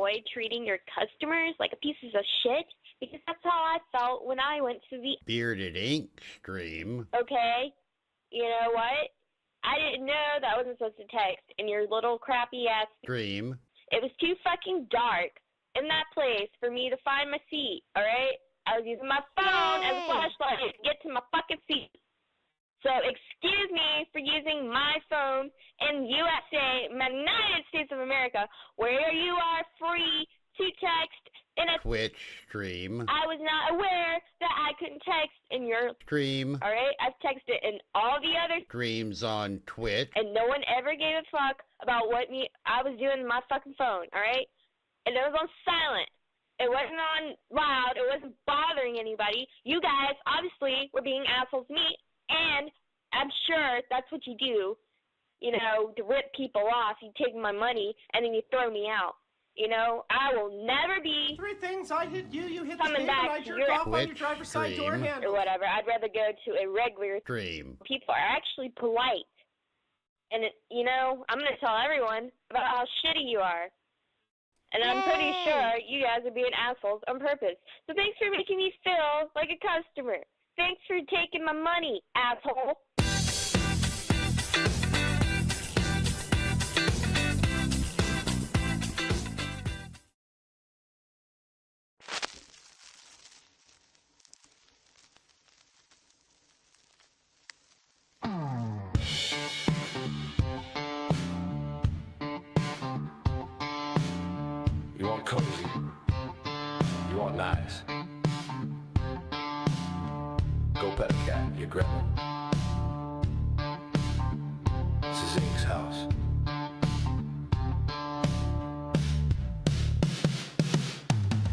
enjoy treating your customers like a piece of shit? Because that's how I felt when I went to the BeardedInk stream. Okay? You know what? I didn't know that I wasn't supposed to text in your little crappy ass Stream. It was too fucking dark in that place for me to find my seat, alright? I was using my phone as a flashlight to get to my fucking seat. So excuse me for using my phone in USA, United States of America, where you are free to text in a Twitch stream. I was not aware that I couldn't text in your Stream. Alright? I've texted in all the other Streams on Twitch. and no one ever gave a fuck about what I was doing on my fucking phone, alright? And it was on silent. It wasn't on loud. It wasn't bothering anybody. You guys obviously were being assholes to me, and I'm sure that's what you do, you know, to rip people off. You take my money, and then you throw me out. You know, I will never be 3 things. I hit you, you hit the coming stand, and I back to jerked your off on your Twitch driver's side door stream. handle. or whatever. I'd rather go to a regular Stream. people are actually polite. And, you know, I'm going to tell everyone about how shitty you are. And I'm pretty sure you guys are being assholes on purpose. So thanks for making me feel like a customer. Thanks for taking my money, asshole. You want cozy? You want nice? Go pet a cat, you grab it. This is Ink's house.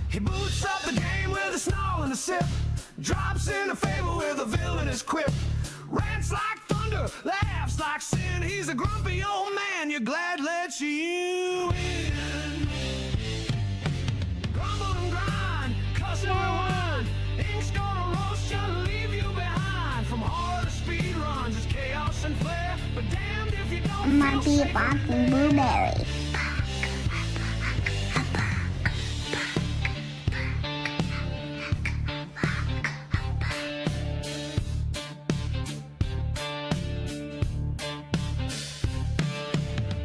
He boots up the game with a snarl and a sip, drops in a fable with a villainous quip, rants like thunder, laughs like sin. He's a grumpy old man, you're glad lets you in. Grumble and grind, cuss and rewind. Ink's gonna roast you and leave you behind. From horror to speed runs, it's chaos and flair, but damned if you don't My feel safe bebop there. and blueberry.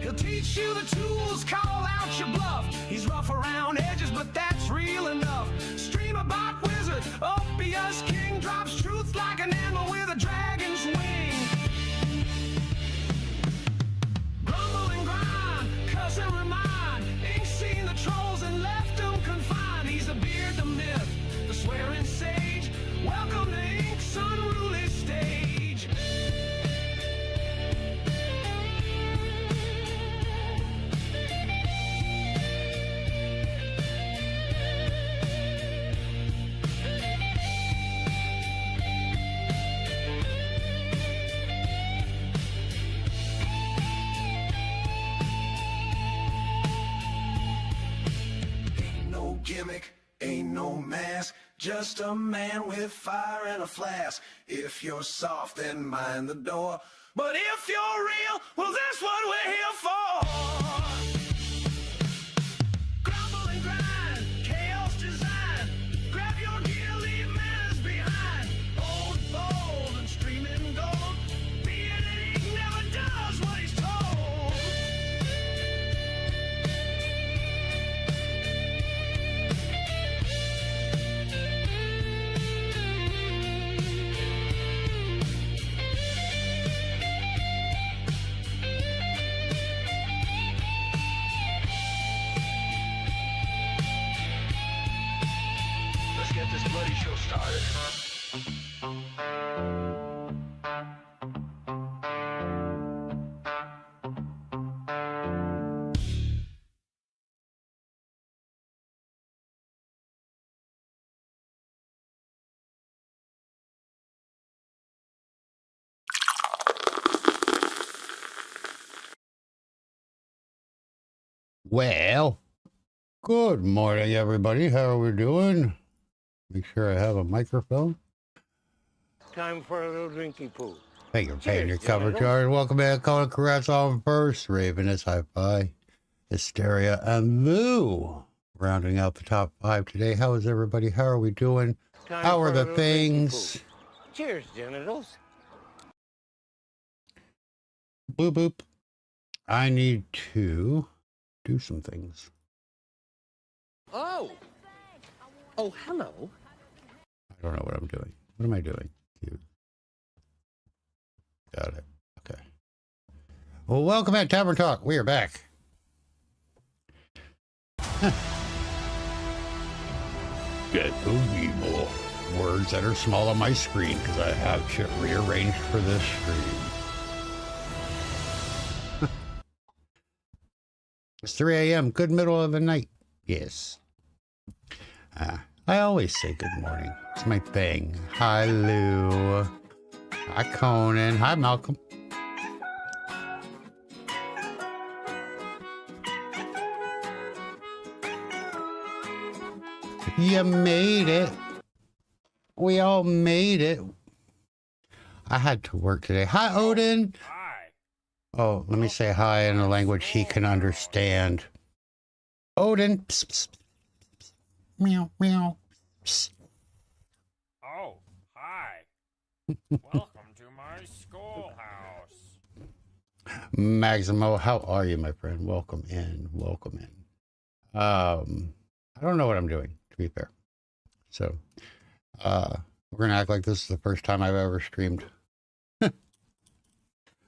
He'll teach you the tools, call out your bluff. He's rough around edges, but that's real enough. Streamer.bot wizard, Opius king, drops truth like an animal with a dragon's wing. Grumble and grind, cuss and remind. Ink's seen the trolls and left them confined. He's the beard, the myth, the swearing sage. Welcome to Ink's unruly stage. Ain't no gimmick, ain't no mask, just a man with fire and a flask. If you're soft, then mind the door. But if you're real, well, that's what we're here for. Grumble and grind, chaos design. Grab your gear, leave manners behind. Old, bold, and streaming gold. BeardedInk never does what he's told. Let's get this bloody show started. Well, good morning, everybody. How are we doing? Make sure I have a microphone. Time for a little drinking pool. Thank you for paying your Cheers, cover gentlemen. charge. Welcome back. Calling congrats on first. Raven is Hi-Fi. Hysteria and Moo. Rounding out the top 5 today. How is everybody? How are we doing? Time How for are a the little drinking things? pool. Cheers, genitals. Boop boop. I need to do some things. Oh, hello. I don't know what I'm doing. What am I doing? Got it. Okay. Well, welcome back, Tavern Talk. We are back. Get those evil words that are small on my screen because I have shit rearranged for this stream. It's 3 a.m. Good middle of the night. Yes. I always say good morning. It's my thing. Hi, Lou. Hi, Conan. Hi, Malcolm. You made it. We all made it. I had to work today. Hi, Odin. Hi. Oh, let me say hi in a language he can understand. Odin. Psst, psst, psst. Meow, meow. Psst. Oh, hi. Welcome to my schoolhouse. Maximo, how are you, my friend? Welcome in. Welcome in. I don't know what I'm doing, to be fair. So, we're going to act like this is the first time I've ever streamed.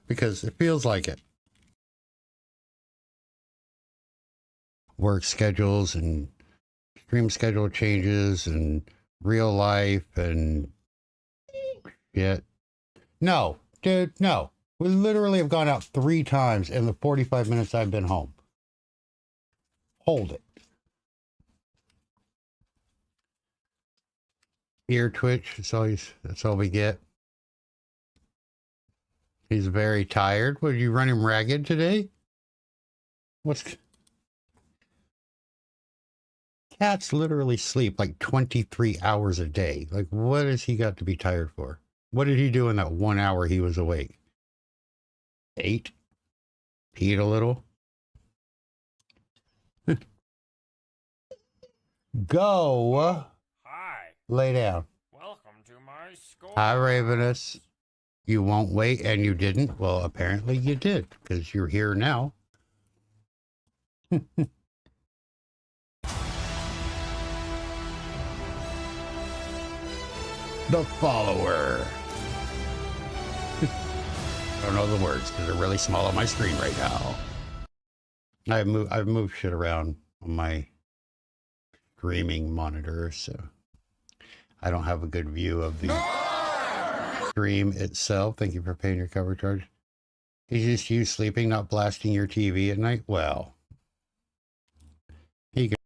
Because it feels like it. Work schedules and stream schedule changes and real life and shit. No, dude, no. We literally have gone out 3 times in the 45 minutes I've been home. Hold it. Ear twitch, that's all we get. He's very tired. Would you run him ragged today? Cats literally sleep like 23 hours a day. Like, what has he got to be tired for? What did he do in that 1 hour he was awake? Ate? Peed a little? Go. Hi. Lay down. Welcome to my school. Hi, Ravenous. You won't wait, and you didn't? Well, apparently you did, because you're here now. The follower. I don't know the words because they're really small on my screen right now. I've moved shit around on my streaming monitor, so I don't have a good view of the stream itself. Thank you for paying your cover charge. Is just you sleeping, not blasting your TV at night? Well, he can.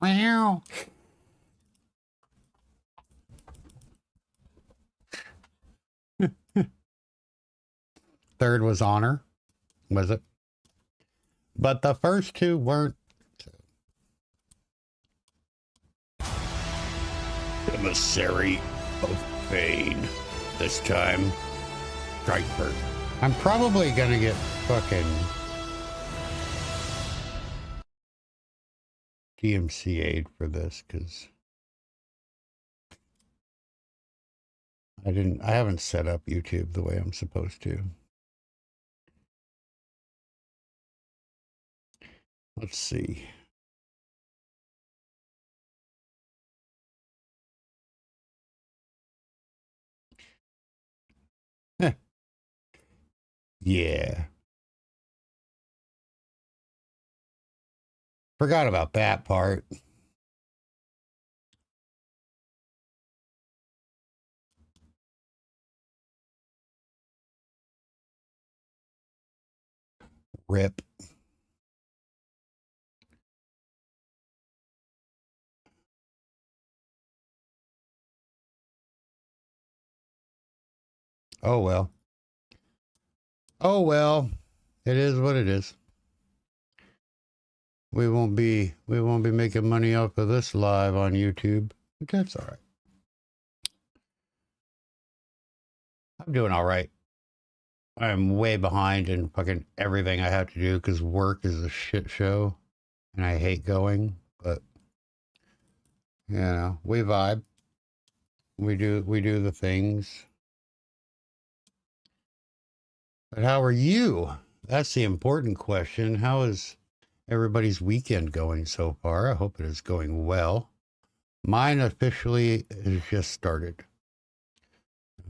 Wow. Third was Honor, was it? But the first 2 weren't. Emissary of Pain. This time, strike first. I'm probably gonna get fucking DMCA'd for this because I haven't set up YouTube the way I'm supposed to. Let's see. Yeah. Forgot about that part. Rip. Oh well. Oh well. It is what it is. We won't be making money off of this live on YouTube, but that's all right. I'm doing all right. I'm way behind in fucking everything I have to do because work is a shit show and I hate going, but you know, we vibe. We do the things. But how are you? That's the important question. How is everybody's weekend going so far? I hope it is going well. Mine officially has just started.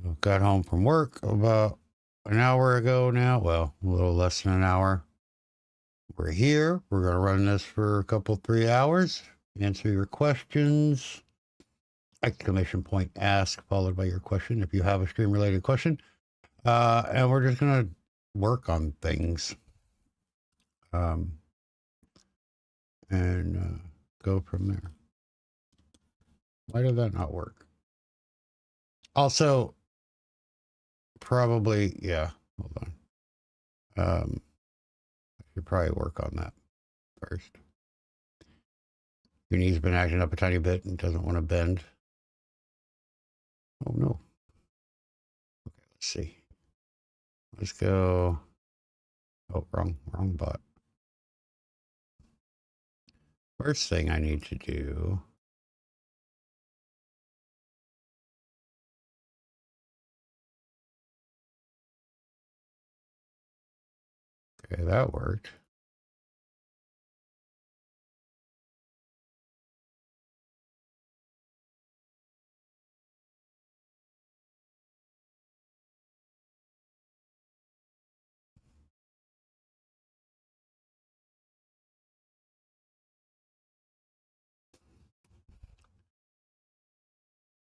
I got home from work about an hour ago now. Well, a little less than an hour. We're here. We're going to run this for a couple, 3 hours. Answer your questions. Exclamation point ask followed by your question if you have a stream related question. And we're just going to work on things. And go from there. Why did that not work? Also, probably, yeah, hold on. I should probably work on that first. Your knee's been acting up a tiny bit and doesn't want to bend. Oh, no. Okay, let's see. Let's go. Oh, wrong bot. First thing I need to do. Okay, that worked.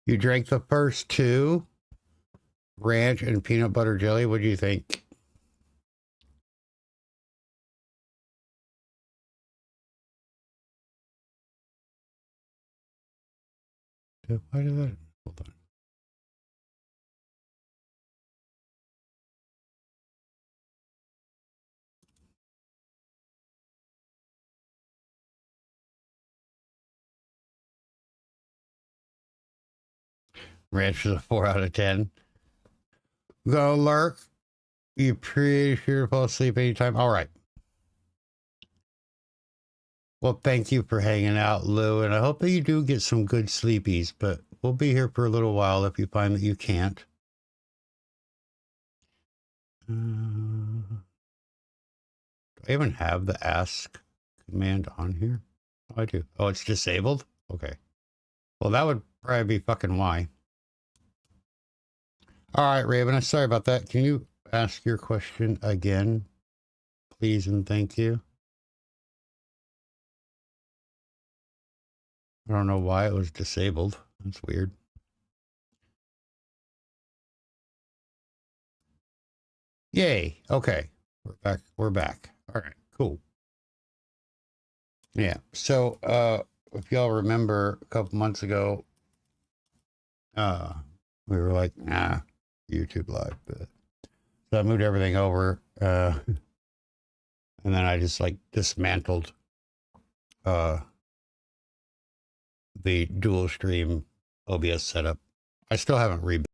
You drank the first two, ranch and peanut butter jelly. What do you think? Why did that? Hold on. Ranch is a 4 out of 10. Go lurk. You pretty sure to fall asleep anytime. All right. Well, thank you for hanging out, Lou, and I hope that you do get some good sleepies, but we'll be here for a little while if you find that you can't. Do I even have the ask command on here? Oh, I do. Oh, it's disabled? Okay. Well, that would probably be fucking why. All right, Raven, I'm sorry about that. Can you ask your question again, please and thank you? I don't know why it was disabled. That's weird. Yay. Okay. We're back. We're back. All right. Cool. Yeah. So, if y'all remember a couple months ago, we were like, nah, YouTube Live. But, so I moved everything over, and then I just like dismantled, the dual stream OBS setup. I still haven't rebuilt,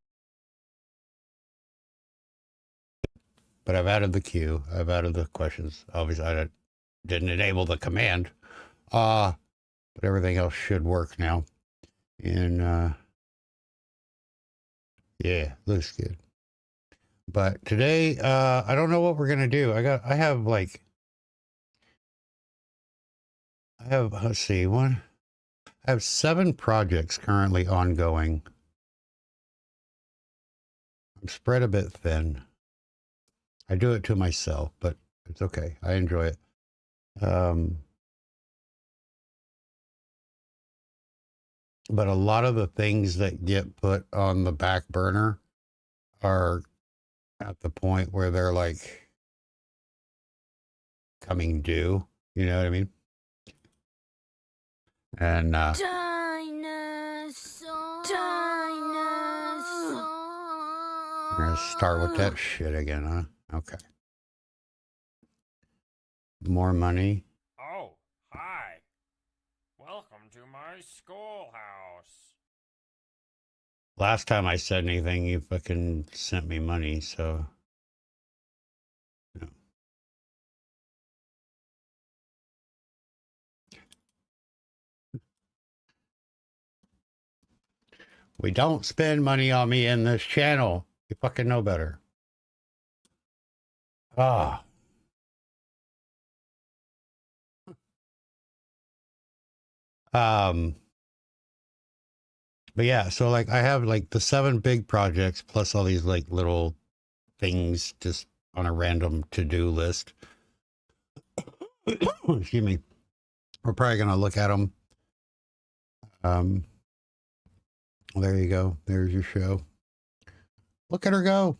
but I've added the queue. I've added the questions. Obviously, I didn't enable the command, but everything else should work now. And yeah, looks good. But today, I don't know what we're gonna do. I have, let's see, I have 7 projects currently ongoing. I'm spread a bit thin. I do it to myself, but it's okay. I enjoy it. But a lot of the things that get put on the back burner are at the point where they're like coming due. You know what I mean? And Dinosaur. we're gonna start with that shit again, huh? Okay. More money. Oh, hi. Welcome to my schoolhouse. Last time I said anything, you fucking sent me money, so We don't spend money on me in this channel. You fucking know better. Ah. But yeah, so like I have like the 7 big projects plus all these like little things just on a random to-do list. Excuse me. We're probably going to look at them. There you go. There's your show. Look at her go.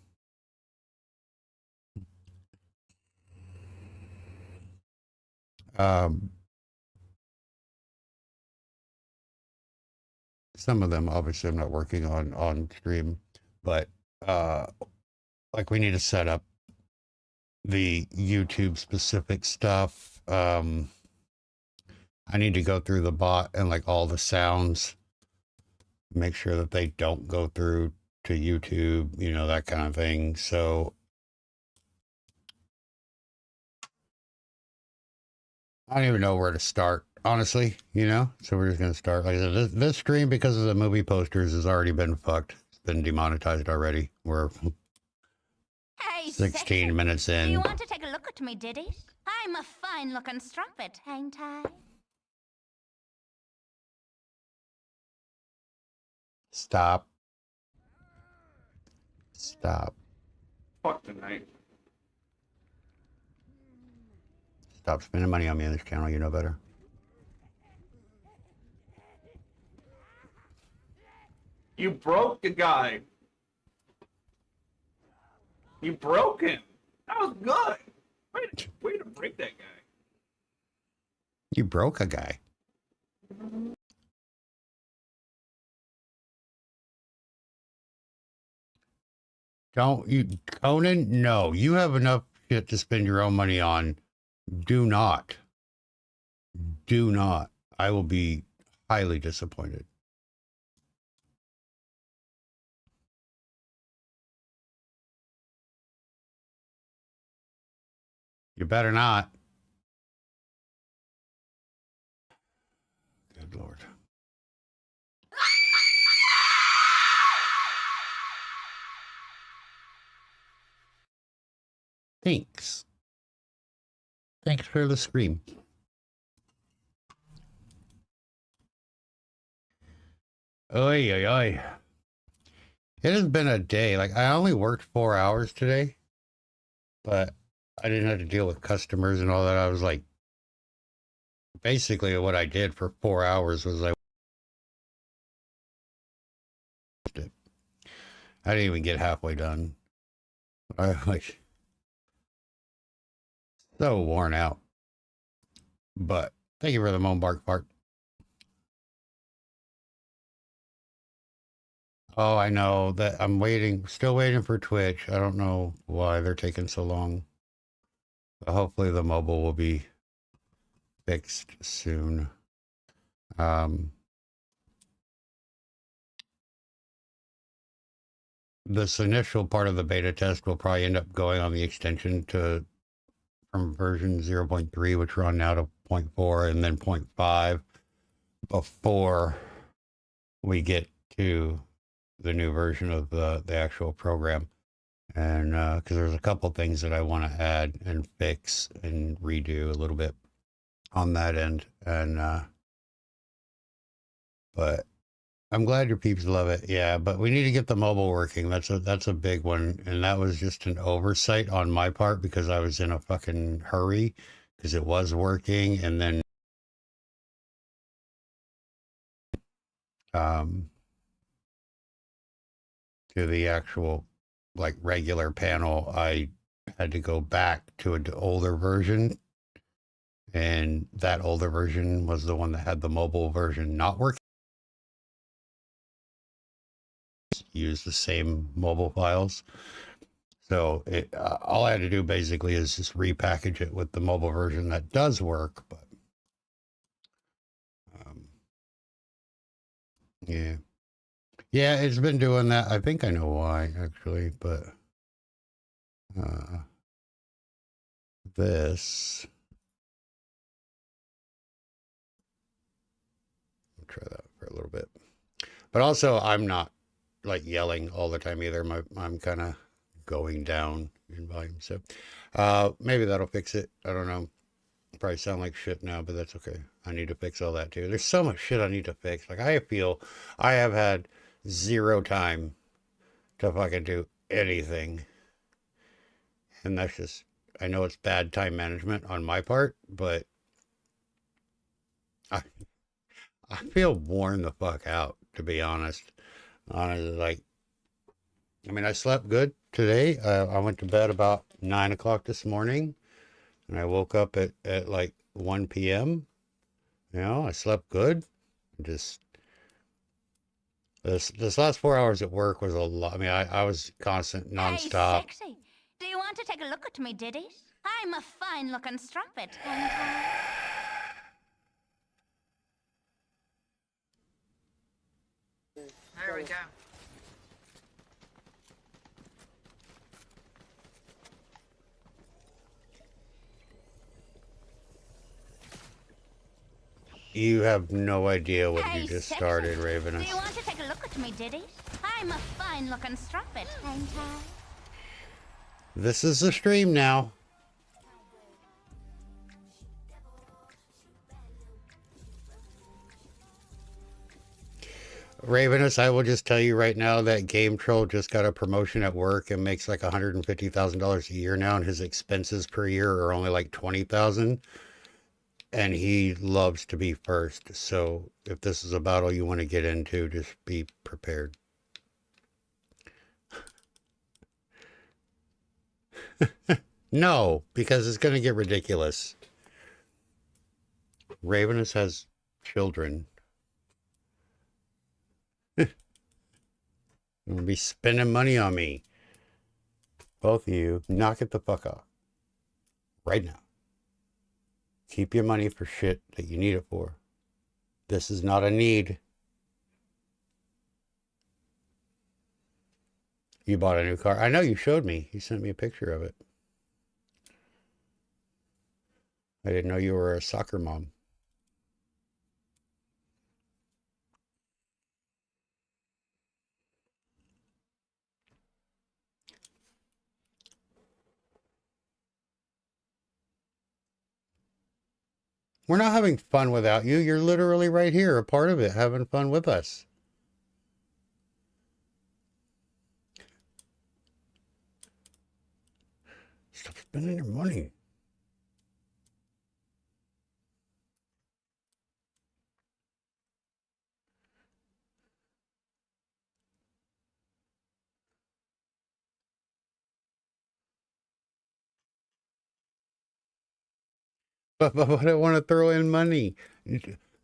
Some of them obviously I'm not working on stream, but like we need to set up the YouTube specific stuff. I need to go through the bot and like all the sounds, make sure that they don't go through to YouTube, you know, that kind of thing. So I don't even know where to start, honestly, you know? So we're just going to start. Like I said, this stream, because of the movie posters, has already been fucked. It's been demonetized already. We're 16 minutes in. Do you want to take a look at me, did it? I'm a fine-looking strumpet, ain't I? Stop. Stop. Fuck tonight. Stop spending money on me on this channel. You know better. You broke the guy. You broke him. That was good. Way to break that guy. You broke a guy. Don't you, Conan? No, you have enough shit to spend your own money on. Do not. Do not. I will be highly disappointed. You better not. Good Lord. Thanks. Thanks for the scream. Oy, oy, oy. It has been a day. Like, I only worked 4 hours today, but I didn't have to deal with customers and all that. I was like, basically what I did for 4 hours was I didn't even get halfway done. I was like so worn out. But thank you for the moan bark part. Oh, I know that I'm waiting, still waiting for Twitch. I don't know why they're taking so long. But hopefully the mobile will be fixed soon. This initial part of the beta test will probably end up going on the extension to from version 0.3, which we're on now, to 0.4 and then 0.5 before we get to the new version of the actual program. And because there's a couple things that I want to add and fix and redo a little bit on that end. And but I'm glad your peeps love it. Yeah, but we need to get the mobile working. That's a big one. And that was just an oversight on my part because I was in a fucking hurry because it was working. And then to the actual like regular panel, I had to go back to an older version. And that older version was the one that had the mobile version not working. Use the same mobile files. So all I had to do basically is just repackage it with the mobile version that does work. But yeah, it's been doing that. I think I know why actually, but this. I'll try that for a little bit. But also, I'm not like yelling all the time either. I'm kind of going down in volume. So maybe that'll fix it. I don't know. Probably sound like shit now, but that's okay. I need to fix all that too. There's so much shit I need to fix. Like I feel I have had zero time to fucking do anything. And that's just, I know it's bad time management on my part, but I feel worn the fuck out, to be honest. Like, I mean, I slept good today. I went to bed about 9 o'clock this morning, and I woke up at like 1 p.m. You know, I slept good. Just this last 4 hours at work was a lot. I mean, I was constant, nonstop. Hey, sexy. Do you want to take a look at me, diddies? I'm a fine-looking strumpet. There we go. You have no idea what Hey, you just sexy. started, Do Ravenous. you want to take a look at me, diddies? I'm a fine-looking strumpet, ain't I? This is the stream now. Ravenous, I will just tell you right now that Game Troll just got a promotion at work and makes like $150,000 a year now, and his expenses per year are only like $20,000. And he loves to be first. So if this is a battle you want to get into, just be prepared. No, because it's going to get ridiculous. Ravenous has children. You're going to be spending money on me. Both of you, knock it the fuck off. Right now. Keep your money for shit that you need it for. This is not a need. You bought a new car. I know you showed me. You sent me a picture of it. I didn't know you were a soccer mom. We're not having fun without you. You're literally right here, a part of it, having fun with us. Stop spending your money. But I don't want to throw in money.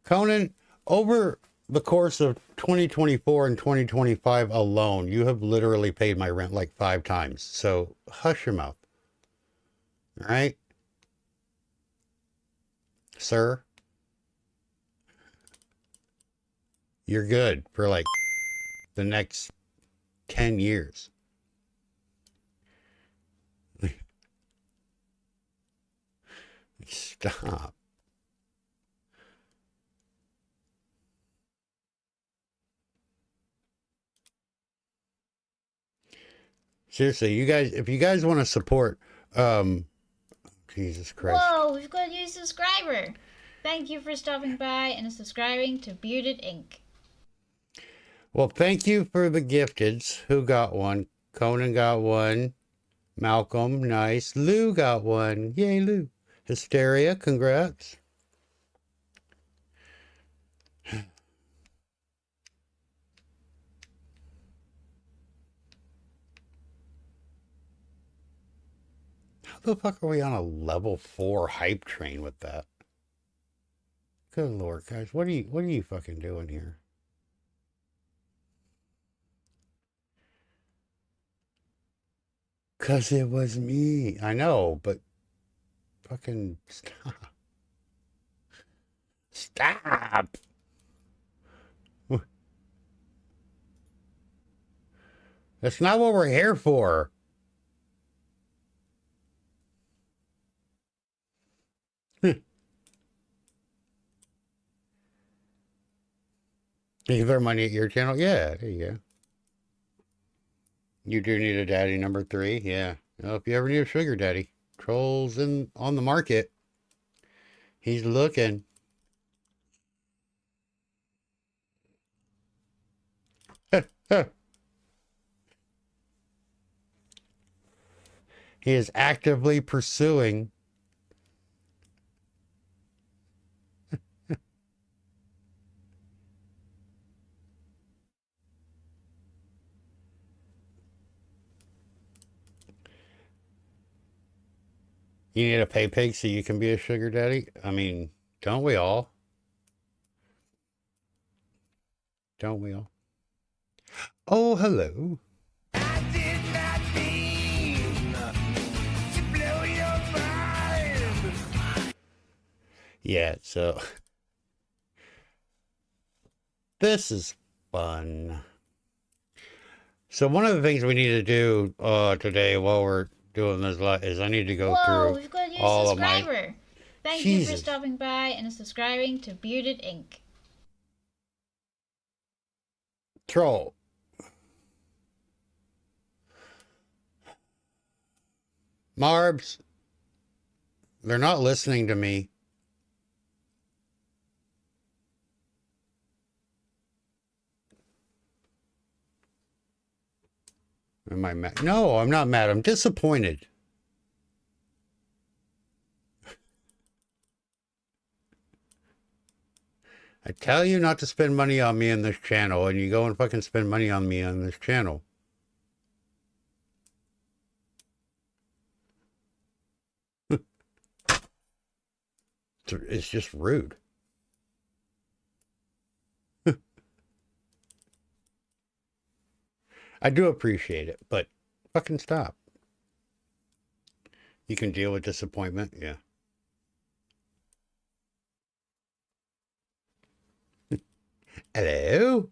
Conan, over the course of 2024 and 2025 alone, you have literally paid my rent like 5 times. So hush your mouth. All right? Sir? You're good for like the next 10 years. Stop. Seriously, you guys, if you guys want to support, Jesus Christ. Whoa, we've got a new subscriber. Thank you for stopping by and subscribing to BeardedInk. Well, thank you for the gifteds. Who got one? Conan got one. Malcolm, nice. Lou got one. Yay, Lou. Hysteria, congrats. How the fuck are we on a level 4 hype train with that? Good Lord, guys, what are you fucking doing here? Cause it was me. I know, but fucking stop. Stop. That's not what we're here for. You throw money at your channel? Yeah, there you go. You do need a daddy number 3. Yeah. Well, if you ever need a sugar daddy, Troll's on the market. He's looking. He is actively pursuing. You need a pay pig so you can be a sugar daddy? I mean, don't we all? Don't we all? Oh, hello. I did not mean to blow your mind. Yeah, so this is fun. So one of the things we need to do today while we're doing this is I need to go through we've got a new all subscriber. of my... Thank you for Jesus. stopping by and subscribing to BeardedInk. Troll. Marbs, they're not listening to me. Am I mad? No, I'm not mad. I'm disappointed. I tell you not to spend money on me on this channel, and you go and fucking spend money on me on this channel. It's just rude. I do appreciate it, but fucking stop. You can deal with disappointment, yeah. Hello?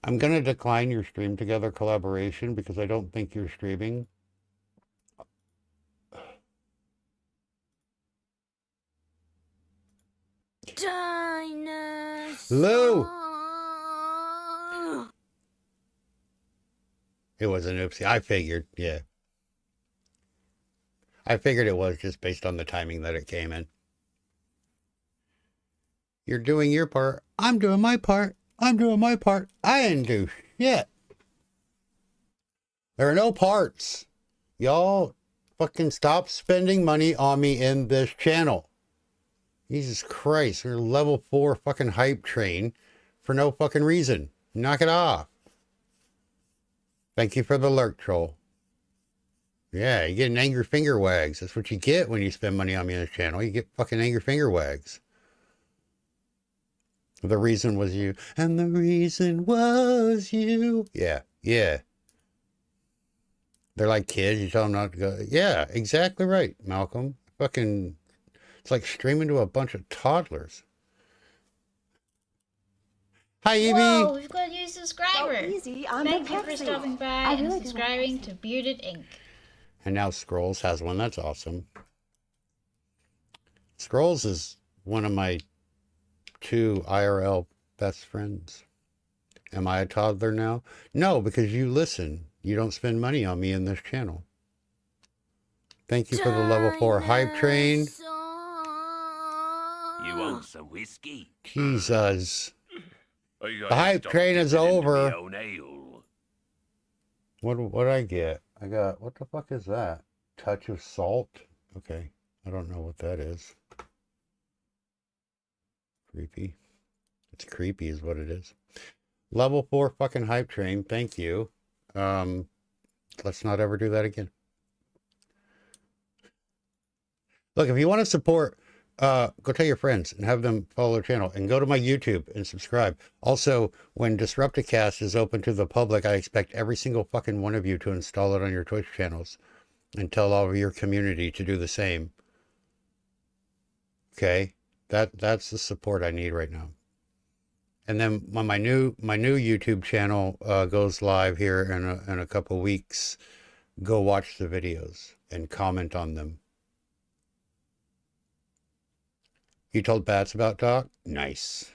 I'm going to decline your Stream Together collaboration because I don't think you're streaming. Dinosaur. Lou! It was an oopsie. I figured, yeah. I figured it was just based on the timing that it came in. You're doing your part. I'm doing my part. I'm doing my part. I didn't do shit. There are no parts. Y'all fucking stop spending money on me in this channel. Jesus Christ. You're level 4 fucking hype train for no fucking reason. Knock it off. Thank you for the lurk, troll. Yeah, you get an angry finger wags. That's what you get when you spend money on me on this channel. You get fucking angry finger wags. The reason was you. And the reason was you. Yeah, yeah. They're like kids. You tell them not to go. Yeah, exactly right, Malcolm. Fucking, it's like streaming to a bunch of toddlers. Hi, Evie. Whoa, we've got a new subscriber. Go easy on Thank the you for Pepsi. stopping by I and really do subscribing to BeardedInk. And now Scrolls has one. That's awesome. Scrolls is one of my 2 IRL best friends. Am I a toddler now? No, because you listen. You don't spend money on me in this channel. Thank you for the level 4 hype train. You want some whiskey? Jesus. The hype train is over. What I get? I got, what the fuck is that? Touch of salt? Okay. I don't know what that is. Creepy. It's creepy is what it is. Level 4 fucking hype train. Thank you. Let's not ever do that again. Look, if you want to support, go tell your friends and have them follow the channel and go to my YouTube and subscribe. Also, when Disrupticast is open to the public, I expect every single fucking one of you to install it on your Twitch channels and tell all of your community to do the same. Okay? That's the support I need right now. And then when my new YouTube channel goes live here in a couple weeks, go watch the videos and comment on them. You told Bats about Doc? Nice.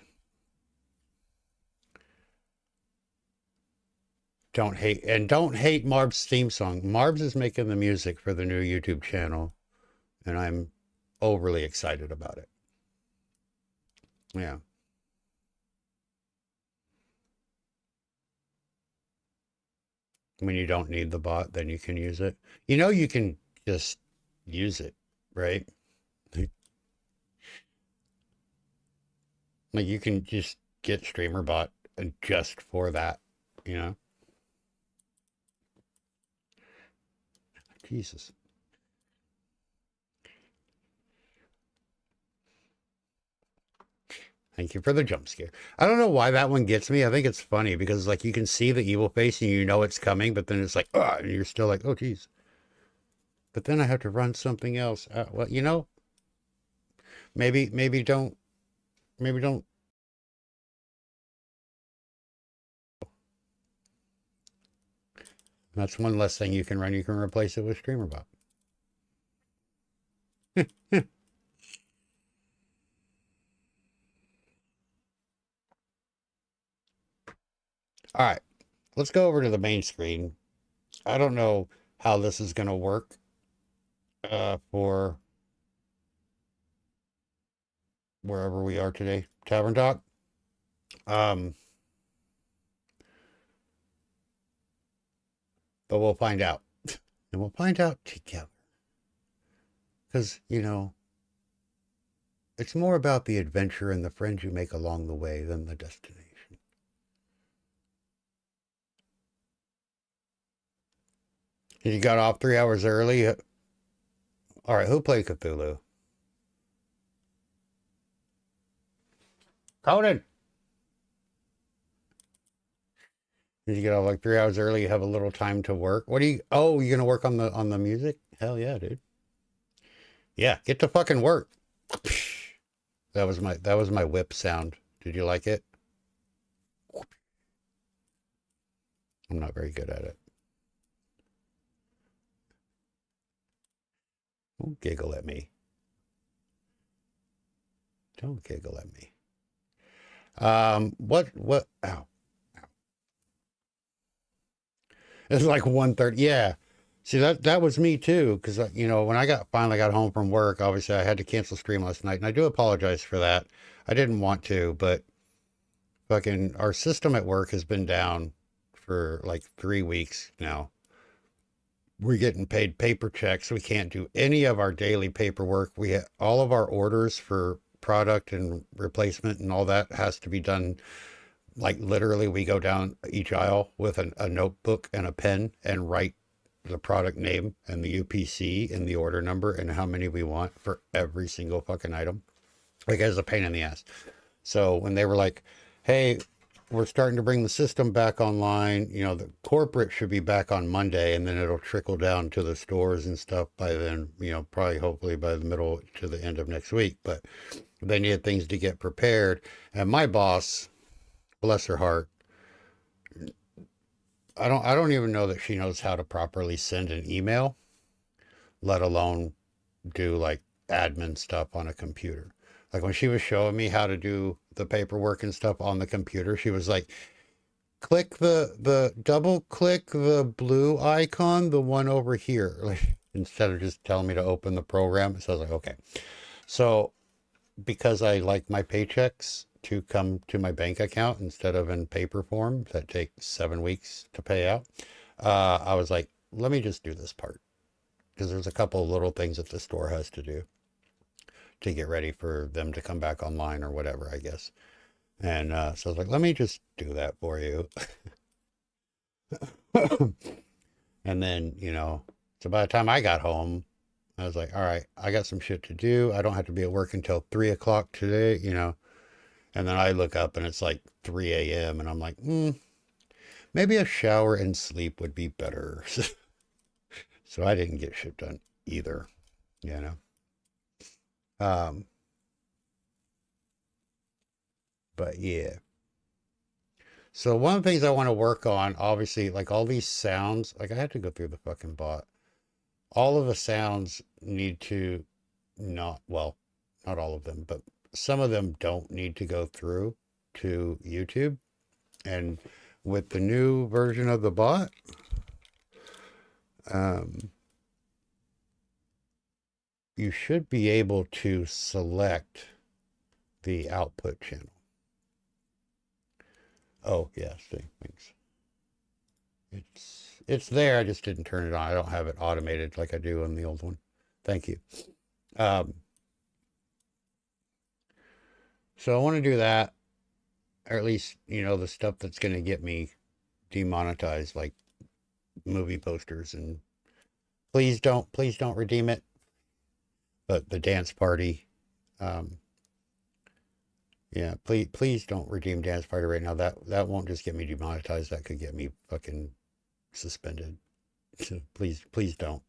Don't hate Marb's theme song. Marb's is making the music for the new YouTube channel, and I'm overly excited about it. Yeah. When you don't need the bot, then you can use it. You know, you can just use it, right? Like you can just get Streamer.bot just for that, you know? Jesus. Thank you for the jump scare. I don't know why that one gets me. I think it's funny because like you can see the evil face and you know it's coming, but then it's like, and you're still like, oh, geez. But then I have to run something else. Well, you know, maybe don't. That's one less thing you can run. You can replace it with Streamer.bot. All right, let's go over to the main screen. I don't know how this is going to work for wherever we are today. Tavern Talk. But we'll find out. And we'll find out together. Because, you know, it's more about the adventure and the friends you make along the way than the destination. You got off 3 hours early. All right, who played Cthulhu? Conan! Did you get off like 3 hours early? You have a little time to work. What do you? Oh, you're gonna work on the music? Hell yeah, dude. Yeah, get to fucking work. That was my whip sound. Did you like it? I'm not very good at it. Don't giggle at me. Don't giggle at me. What? Ow. It's like 1:30. Yeah. See, that was me too. Cause you know, when I finally got home from work, obviously I had to cancel stream last night and I do apologize for that. I didn't want to, but fucking our system at work has been down for like 3 weeks now. We're getting paid paper checks. We can't do any of our daily paperwork. All of our orders for product and replacement and all that has to be done. Like literally we go down each aisle with a notebook and a pen and write the product name and the UPC and the order number and how many we want for every single fucking item. Like it's a pain in the ass. So when they were like, hey, we're starting to bring the system back online, you know, the corporate should be back on Monday and then it'll trickle down to the stores and stuff by then, you know, probably hopefully by the middle to the end of next week. But they needed things to get prepared. And my boss, bless her heart, I don't even know that she knows how to properly send an email, let alone do like admin stuff on a computer. Like when she was showing me how to do the paperwork and stuff on the computer, she was like, click double click the blue icon, the one over here, like instead of just telling me to open the program. So I was like, okay. So because I like my paychecks to come to my bank account instead of in paper form that take 7 weeks to pay out, I was like, let me just do this part because there's a couple of little things that the store has to do to get ready for them to come back online or whatever, I guess. And so I was like, let me just do that for you. And then, you know, so by the time I got home, I was like, all right, I got some shit to do. I don't have to be at work until 3 o'clock today, you know. And then I look up and it's like 3 a.m. and I'm like, maybe a shower and sleep would be better. So I didn't get shit done either, you know. But yeah. So one of the things I want to work on, obviously, like all these sounds, like I had to go through the fucking bot. All of the sounds need to not all of them, but some of them don't need to go through to YouTube. And with the new version of the bot, you should be able to select the output channel. Oh, yeah, see, thanks. It's there, I just didn't turn it on. I don't have it automated like I do on the old one. Thank you. So I want to do that, or at least, you know, the stuff that's going to get me demonetized, like movie posters, and please don't redeem it. But the dance party, yeah, please don't redeem dance party right now. That won't just get me demonetized. That could get me fucking suspended. So please don't.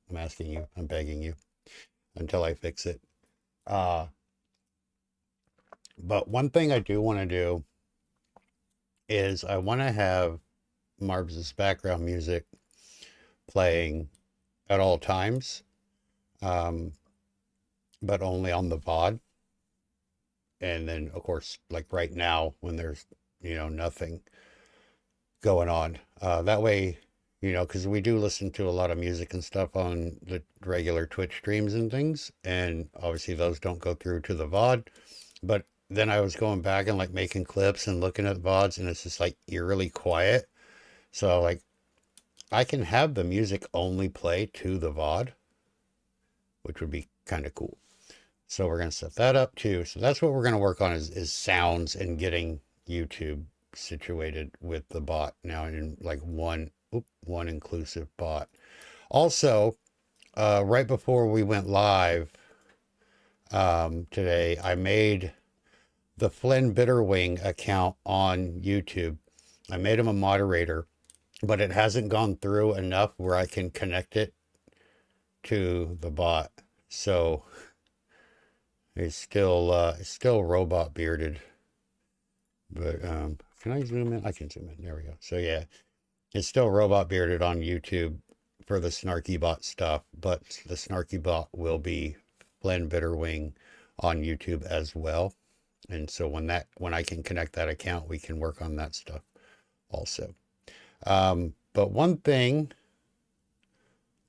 I'm asking you. I'm begging you until I fix it. But one thing I do want to do is I want to have Marbs' background music playing at all times, but only on the VOD. And then, of course, like right now when there's, you know, nothing going on. That way, you know, because we do listen to a lot of music and stuff on the regular Twitch streams and things. And obviously those don't go through to the VOD. But then I was going back and like making clips and looking at VODs, and it's just like eerily quiet. So like I can have the music only play to the VOD, which would be kind of cool. So we're going to set that up too. So that's what we're going to work on is sounds and getting YouTube situated with the bot now in like one inclusive bot. Also, right before we went live today, I made the Flynn Bitterwing account on YouTube. I made him a moderator, but it hasn't gone through enough where I can connect it to the bot. So it's still robot bearded. But can I zoom in? I can zoom in. There we go. So yeah, it's still robot bearded on YouTube for the Snarky Bot stuff, but the Snarky Bot will be Flynn Bitterwing on YouTube as well. And so when I can connect that account, we can work on that stuff also. But one thing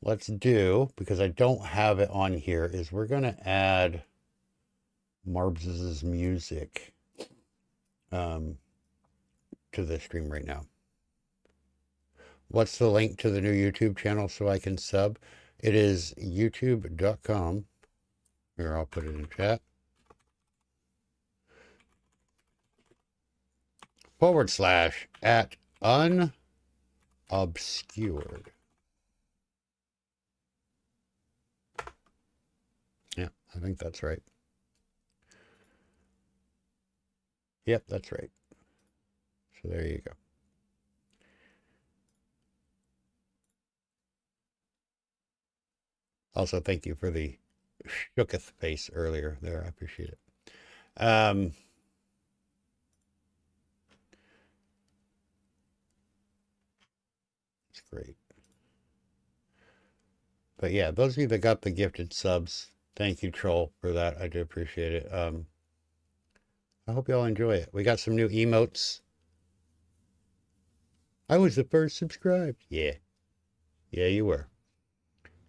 let's do, because I don't have it on here, is we're going to add Marbs' music to the stream right now. What's the link to the new YouTube channel so I can sub? It is youtube.com. Here, I'll put it in chat. /at unobscured. Yeah, I think that's right. Yep, that's right. So there you go. Also, thank you for the shooketh face earlier there. I appreciate it. It's great. But yeah, those of you that got the gifted subs, thank you, Troll, for that. I do appreciate it. I hope y'all enjoy it. We got some new emotes. I was the first subscribed. Yeah. Yeah, you were.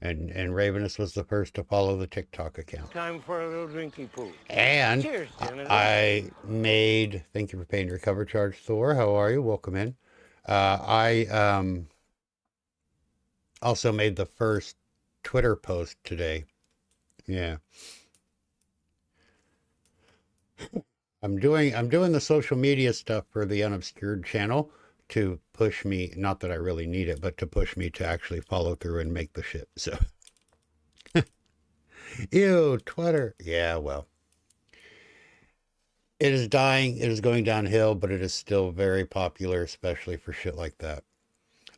And Ravenous was the first to follow the TikTok account. Time for a little drinking pool. And cheers, I made, thank you for paying your cover charge, Thor. How are you? Welcome in. I also made the first Twitter post today. Yeah. I'm doing the social media stuff for the Unobscured channel to push me, not that I really need it, but to push me to actually follow through and make the shit. So, ew, Twitter. Yeah, well, it is dying. It is going downhill, but it is still very popular, especially for shit like that.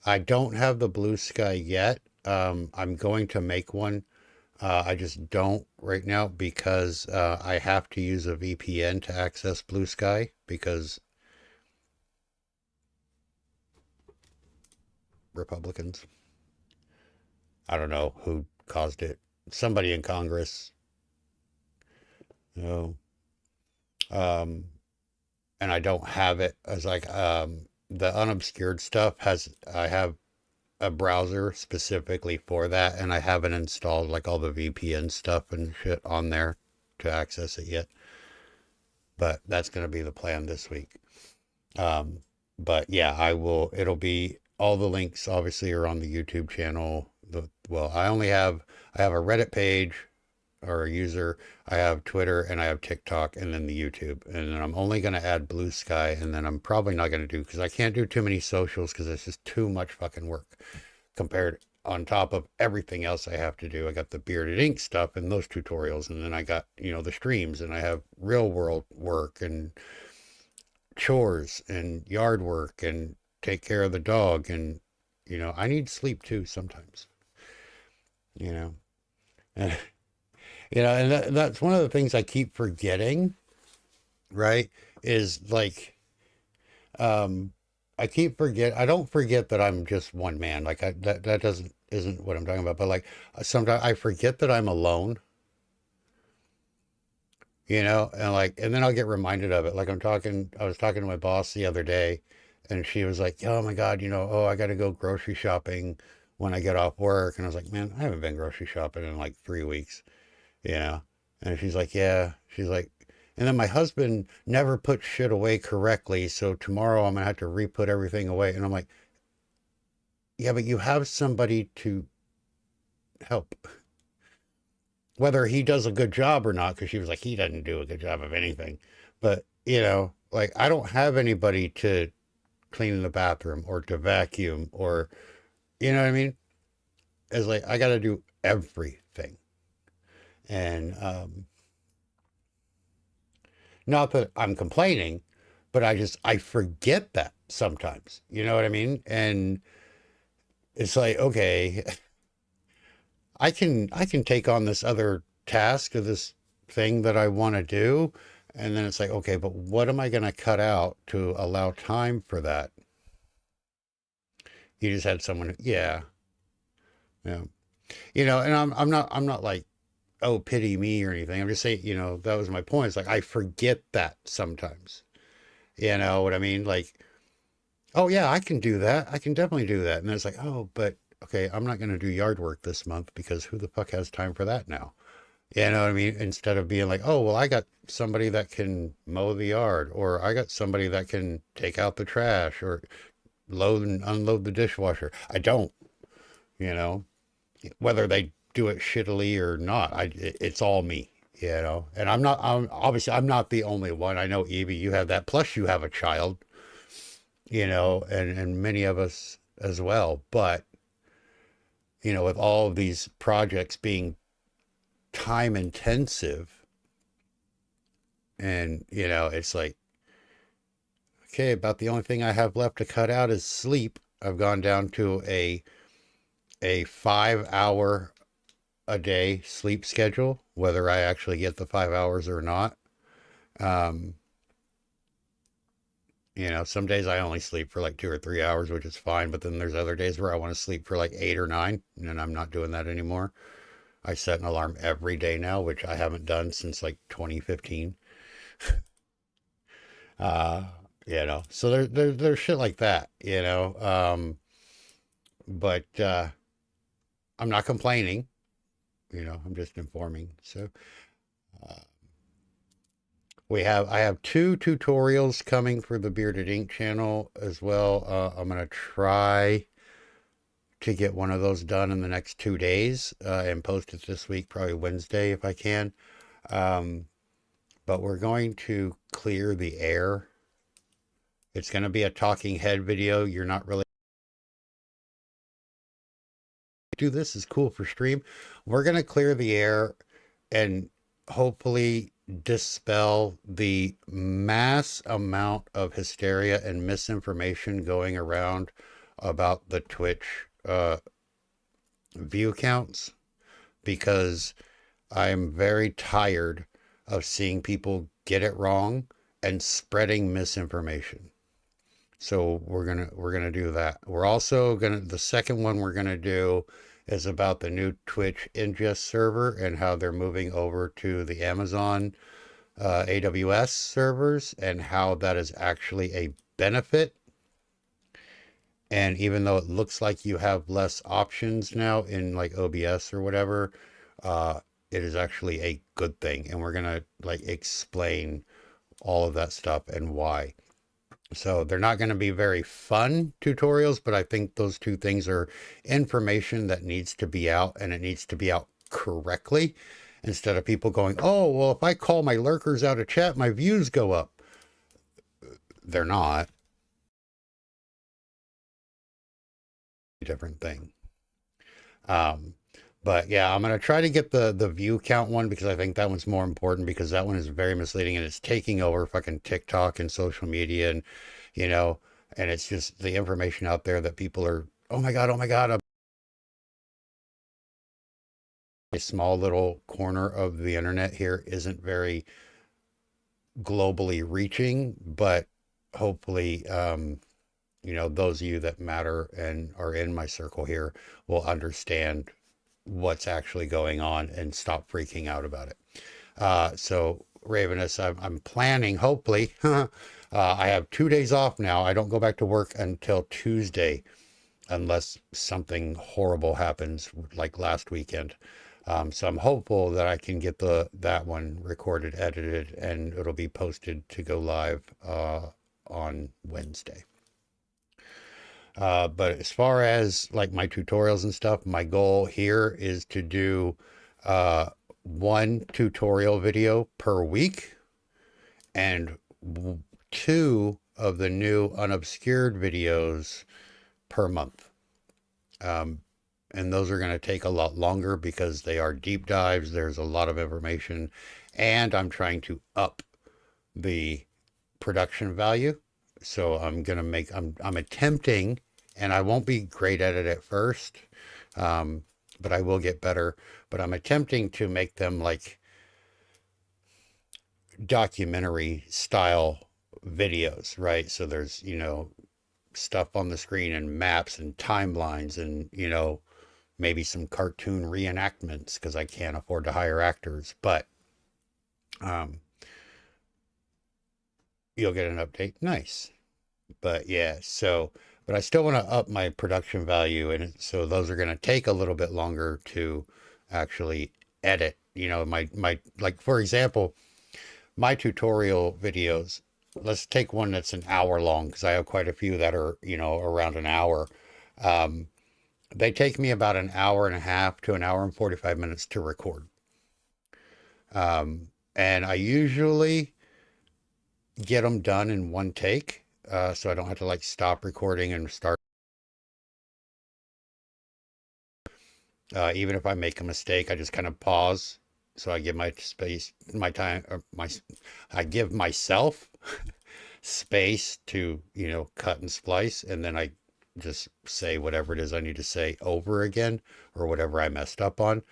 I don't have the Blue Sky yet. I'm going to make one. I just don't right now because I have to use a VPN to access Blue Sky because Republicans. I don't know who caused it. Somebody in Congress. No. and I don't have it as like, the unobscured stuff I have a browser specifically for that, and I haven't installed like all the VPN stuff and shit on there to access it yet. But that's going to be the plan this week. But yeah, it'll be, all the links obviously are on the YouTube channel. I have a Reddit page or a user, I have Twitter, and I have TikTok, and then the YouTube. And then I'm only going to add Blue Sky, and then I'm probably not going to do, because I can't do too many socials because it's just too much fucking work compared on top of everything else I have to do. I got the Bearded Ink stuff and those tutorials, and then I got, the streams, and I have real world work and chores and yard work and take care of the dog, and I need sleep too sometimes. And and that's one of the things I keep forgetting, right? Is like, I don't forget that I'm just one man. Like that isn't what I'm talking about. But like sometimes I forget that I'm alone, and then I'll get reminded of it. Like I was talking to my boss the other day, and she was like, oh my God, I got to go grocery shopping when I get off work. And I was like, man, I haven't been grocery shopping in like 3 weeks. And she's like, yeah, she's like, and then my husband never put shit away correctly. So tomorrow I'm going to have to re-put everything away. And I'm like, yeah, but you have somebody to help, whether he does a good job or not. Cause she was like, he doesn't do a good job of anything, but like I don't have anybody to clean the bathroom or to vacuum or, you know what I mean? It's like, I got to do everything. And, not that I'm complaining, but I forget that sometimes, you know what I mean? And it's like, okay, I can take on this other task or this thing that I want to do. And then it's like, okay, but what am I going to cut out to allow time for that? You just had someone, yeah. And I'm not like, oh, pity me or anything. I'm just saying, that was my point. It's like, I forget that sometimes, you know what I mean? Like, oh yeah, I can do that. I can definitely do that. And then it's like, oh, but okay, I'm not going to do yard work this month because who the fuck has time for that now? You know what I mean? Instead of being like, oh, well, I got somebody that can mow the yard, or I got somebody that can take out the trash or load and unload the dishwasher. I don't, whether they do it shittily or not. It's all me, and I'm not the only one. I know, Evie, you have that. Plus you have a child, and many of us as well. But, with all of these projects being time intensive, and, it's like, okay, about the only thing I have left to cut out is sleep. I've gone down to a 5-hour a day sleep schedule, whether I actually get the 5 hours or not. Some days I only sleep for like 2 or 3 hours, which is fine. But then there's other days where I want to sleep for like 8 or 9, and I'm not doing that anymore. I set an alarm every day now, which I haven't done since like 2015. So there's shit like that, but I'm not complaining. I'm just informing. So, I have 2 tutorials coming for the Bearded Ink channel as well. I'm going to try to get one of those done in the next 2 days, and post it this week, probably Wednesday if I can. But we're going to clear the air. It's going to be a talking head video. You're not really do this is cool for stream. We're going to clear the air and hopefully dispel the mass amount of hysteria and misinformation going around about the Twitch view counts, because I'm very tired of seeing people get it wrong and spreading misinformation. So we're gonna do that. We're also the second one we're gonna do is about the new Twitch ingest server and how they're moving over to the Amazon AWS servers and how that is actually a benefit. And even though it looks like you have less options now in like OBS or whatever, it is actually a good thing. And we're going to like explain all of that stuff and why. So they're not going to be very fun tutorials, but I think those two things are information that needs to be out, and it needs to be out correctly, instead of people going, oh, well, if I call my lurkers out of chat, my views go up. They're not. Different thing. But yeah, I'm going to try to get the view count one, because I think that one's more important, because that one is very misleading and it's taking over fucking TikTok and social media, and, you know, and it's just the information out there that people are, oh my God, a small little corner of the internet here isn't very globally reaching, but hopefully, you know, those of you that matter and are in my circle here will understand what's actually going on and stop freaking out about it. So Ravenous, I'm planning, hopefully, I have 2 days off now. I don't go back to work until Tuesday, unless something horrible happens like last weekend. So I'm hopeful that I can get that one recorded, edited, and it'll be posted to go live on Wednesday. But as far as like my tutorials and stuff, my goal here is to do one tutorial video per week, and 2 of the new unobscured videos per month. And those are going to take a lot longer because they are deep dives. There's a lot of information, and I'm trying to up the production value. So I'm going to make, I'm attempting, and I won't be great at it at first, but I will get better. But I'm attempting to make them like documentary style videos, right? So there's, you know, stuff on the screen and maps and timelines and, you know, maybe some cartoon reenactments, because I can't afford to hire actors. But you'll get an update. Nice. But yeah, so, but I still want to up my production value, and so those are going to take a little bit longer to actually edit. You know, my like, for example, my tutorial videos, let's take one that's an hour long, because I have quite a few that are, you know, around an hour. They take me about an hour and a half to an hour and 45 minutes to record. And I usually get them done in one take. So I don't have to like stop recording and start. Even if I make a mistake, I just kind of pause. So I give my space, my time, or I give myself space to, you know, cut and splice. And then I just say whatever it is I need to say over again, or whatever I messed up on.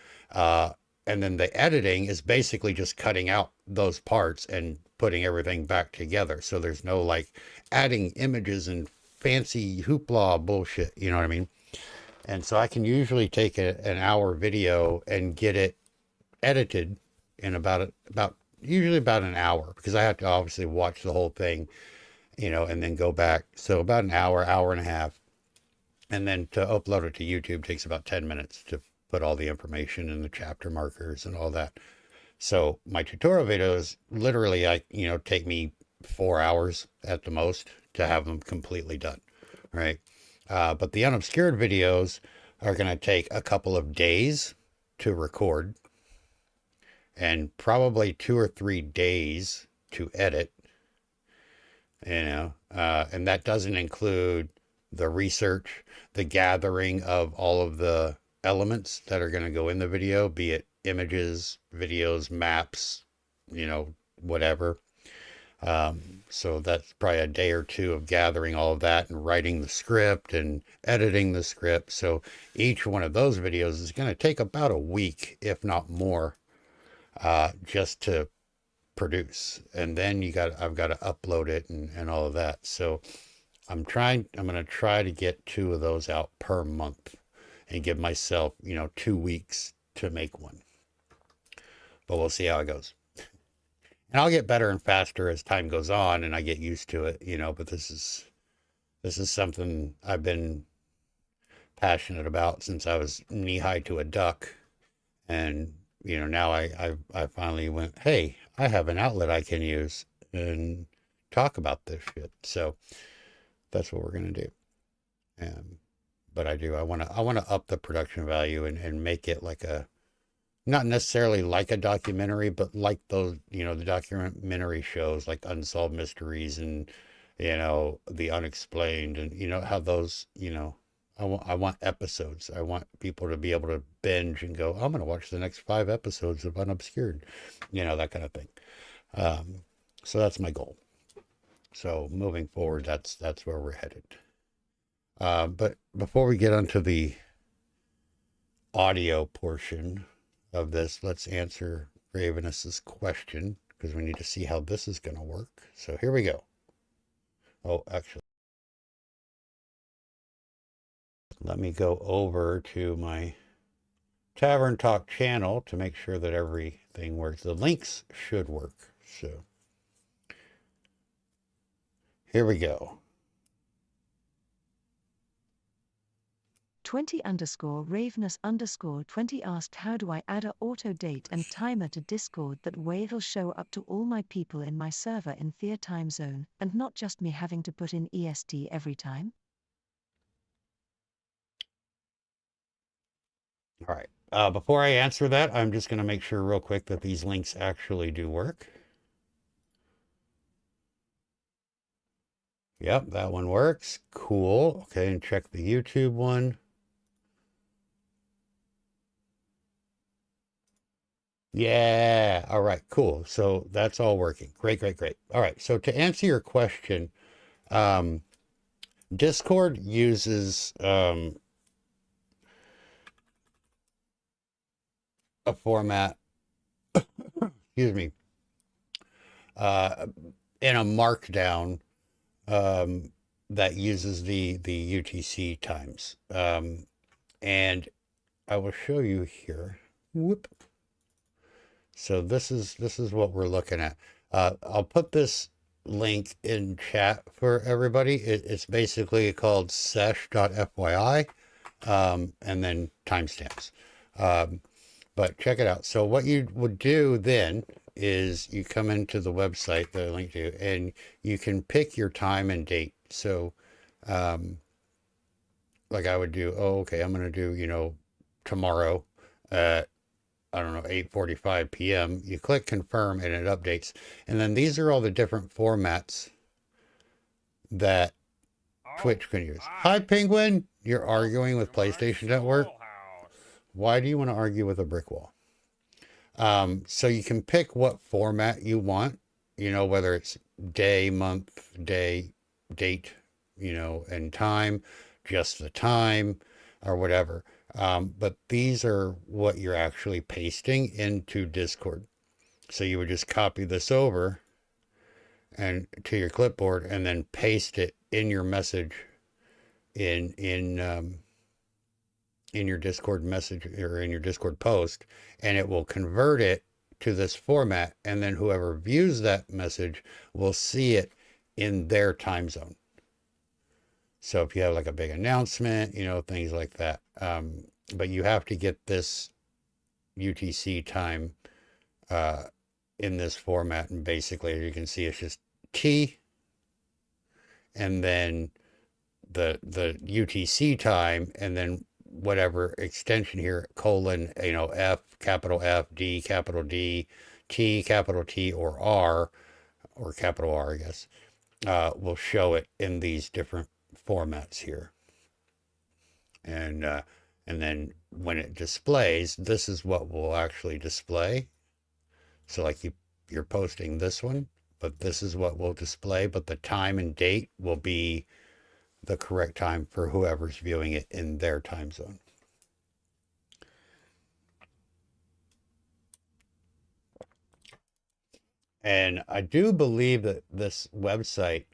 And then the editing is basically just cutting out those parts and putting everything back together. So there's no like adding images and fancy hoopla bullshit, you know what I mean? And so I can usually take an hour video and get it edited in usually about an hour, because I have to obviously watch the whole thing, you know, and then go back. So about an hour, hour and a half. And then to upload it to YouTube takes about 10 minutes to put all the information and the chapter markers and all that. So my tutorial videos literally, you know, take me 4 hours at the most to have them completely done, right? But the unobscured videos are going to take a couple of days to record, and probably 2 or 3 days to edit, you know, and that doesn't include the research, the gathering of all of the elements that are going to go in the video, be it images, videos, maps, you know, whatever. So that's probably a day or 2 of gathering all of that and writing the script and editing the script. So each one of those videos is going to take about a week, if not more, just to produce. And then I've got to upload it and all of that. So I'm going to try to get 2 of those out per month and give myself, you know, 2 weeks to make one. But we'll see how it goes. And I'll get better and faster as time goes on and I get used to it, you know, but this is something I've been passionate about since I was knee high to a duck. And, you know, now I finally went, hey, I have an outlet I can use and talk about this shit. So that's what we're going to do. But I want to up the production value and make it like not necessarily like a documentary, but like those, you know, the documentary shows like Unsolved Mysteries and, you know, The Unexplained, and, you know, how those, you know, I want episodes. I want people to be able to binge and go, I'm going to watch the next 5 episodes of Unobscured, you know, that kind of thing. So that's my goal. So moving forward, that's where we're headed. But before we get onto the audio portion of this, let's answer Ravenous's question, because we need to see how this is going to work. So here we go. Oh, actually, let me go over to my Tavern Talk channel to make sure that everything works. The links should work. So here we go. 20_Ravenous_20 asked, how do I add a auto date and timer to Discord that way it'll show up to all my people in my server in their time zone, and not just me having to put in EST every time? All right. Before I answer that, I'm just going to make sure real quick that these links actually do work. Yep, that one works. Cool. Okay, and check the YouTube one. Yeah. All right, cool. So that's all working. Great, great, great. All right. So to answer your question, Discord uses a format, excuse me, in a markdown that uses the UTC times. And I will show you here. Whoop. So this is what we're looking at. I'll put this link in chat for everybody. It's basically called sesh.fyi, and then timestamps. But check it out. So what you would do then is you come into the website that I linked to, and you can pick your time and date. So, like I would do, oh, okay, I'm going to do, you know, tomorrow at, I don't know, 8:45 p.m. You click confirm and it updates. And then these are all the different formats that Twitch can use. Hi, Penguin. You're arguing with PlayStation Network. Why do you want to argue with a brick wall? So you can pick what format you want, you know, whether it's day, month, day, date, you know, and time, just the time or whatever. But these are what you're actually pasting into Discord. So you would just copy this over and to your clipboard and then paste it in your message in your Discord message or in your Discord post, and it will convert it to this format. And then whoever views that message will see it in their time zone. So if you have like a big announcement, you know, things like that. But you have to get this UTC time in this format. And basically, as you can see, it's just T and then the UTC time, and then whatever extension here, colon, you know, F, capital F, D, capital D, T, capital T, or R, or capital R, I guess, will show it in these different formats here. And then when it displays, this is what will actually display. So like you're posting this one, but this is what will display, but the time and date will be the correct time for whoever's viewing it in their time zone. And I do believe that this website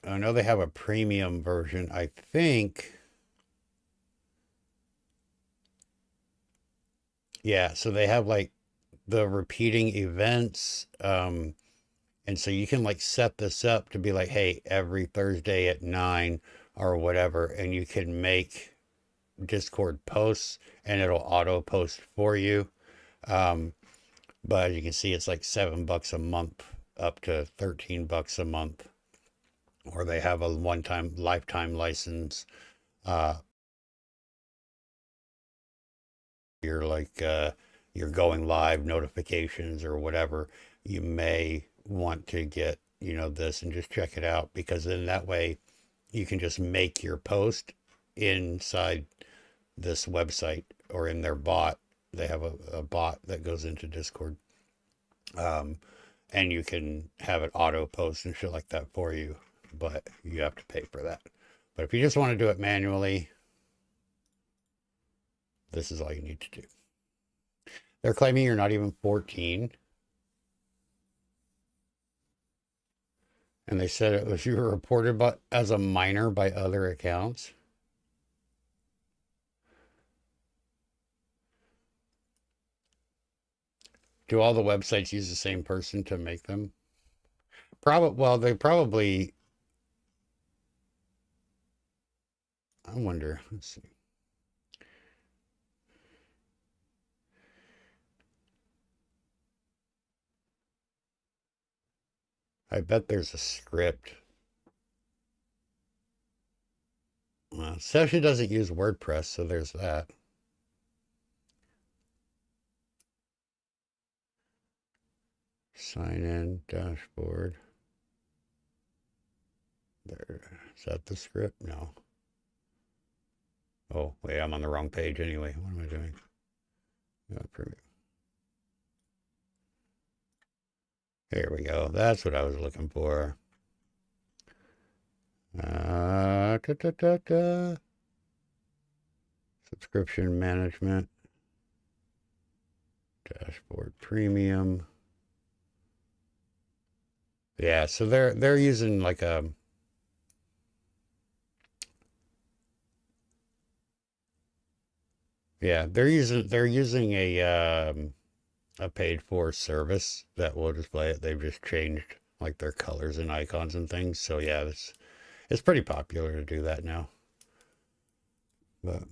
I know they have a premium version. I think Yeah, so they have like the repeating events. And so you can like set this up to be like, hey, every Thursday at 9 or whatever, and you can make Discord posts and it'll auto post for you. But as you can see, it's like $7 a month up to $13 a month, or they have a one-time lifetime license. You're like, you're going live notifications or whatever, you may want to get, you know, this and just check it out, because then that way you can just make your post inside this website or in their bot. They have a bot that goes into Discord. And you can have it auto post and shit like that for you, but you have to pay for that. But if you just want to do it manually, this is all you need to do. They're claiming you're not even 14. And they said it was you were reported as a minor by other accounts. Do all the websites use the same person to make them? Well, they probably... I wonder. Let's see. I bet there's a script. Well, it says she doesn't use WordPress, so there's that. Sign in, dashboard. There. Is that the script? No. Oh, wait, I'm on the wrong page anyway. What am I doing? Here we go. That's what I was looking for. Subscription management. Dashboard premium. Yeah, so they're using like a... Yeah, they're using a paid for service that will display it. They've just changed like their colors and icons and things. So yeah, it's pretty popular to do that now. But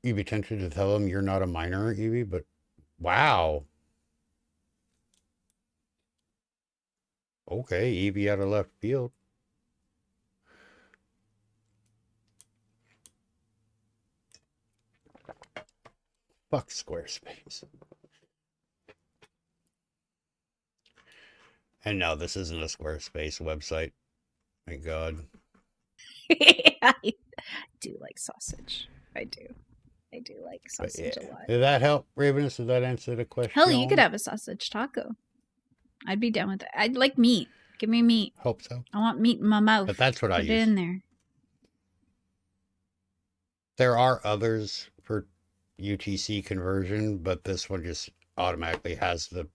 you'd be tempted to tell them you're not a minor, Evie, but wow. Okay, Evie out of left field. Fuck Squarespace. And no, this isn't a Squarespace website. Thank God. I do like sausage. I do. I do like sausage a lot. Did that help, Ravenous? Did that answer the question? Hell, you could have a sausage taco. I'd be down with that. I'd like meat. Give me meat. Hope so. I want meat in my mouth. But that's what I use. Put it in there. There are others for UTC conversion, but this one just automatically has the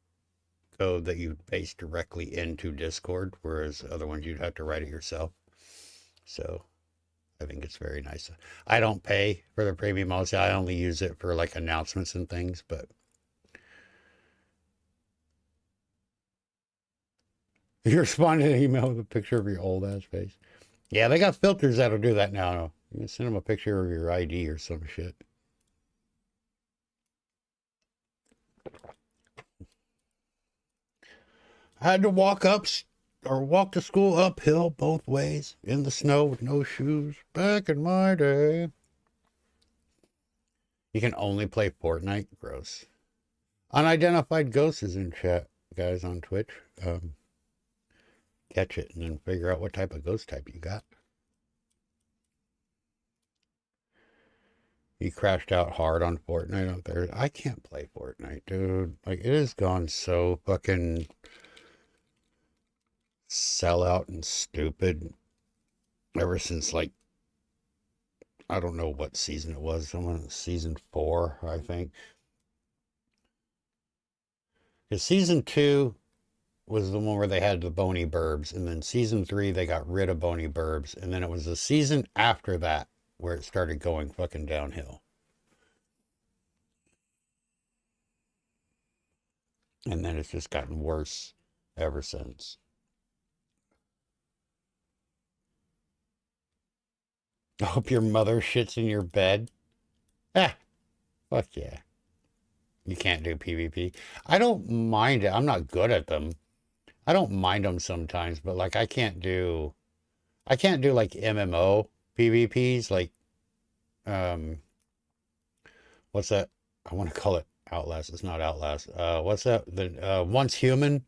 code that you paste directly into Discord, whereas other ones you'd have to write it yourself. So I think it's very nice. I don't pay for the premium policy. I only use it for like announcements and things, but you respond to an email with a picture of your old ass face. Yeah, they got filters that'll do that now. You can send them a picture of your ID or some shit. I had to walk to school uphill both ways in the snow with no shoes back in my day. You can only play Fortnite? Gross. Unidentified ghost is in chat, guys, on Twitch. Catch it and then figure out what type of ghost type you got. He crashed out hard on Fortnite out there. I can't play Fortnite, dude. Like, it has gone so fucking sellout and stupid ever since, like, I don't know what season it was. Season 4, I think. Because season 2, was the one where they had the bony burbs, and then season 3 they got rid of bony burbs, and then it was the season after that where it started going fucking downhill. And then it's just gotten worse ever since. I hope your mother shits in your bed. Ah, fuck yeah. You can't do PvP. I don't mind it. I'm not good at them. I don't mind them sometimes, but like I can't do like MMO PvPs, like what's that? I want to call it Outlast. It's not Outlast. What's that? The Once Human,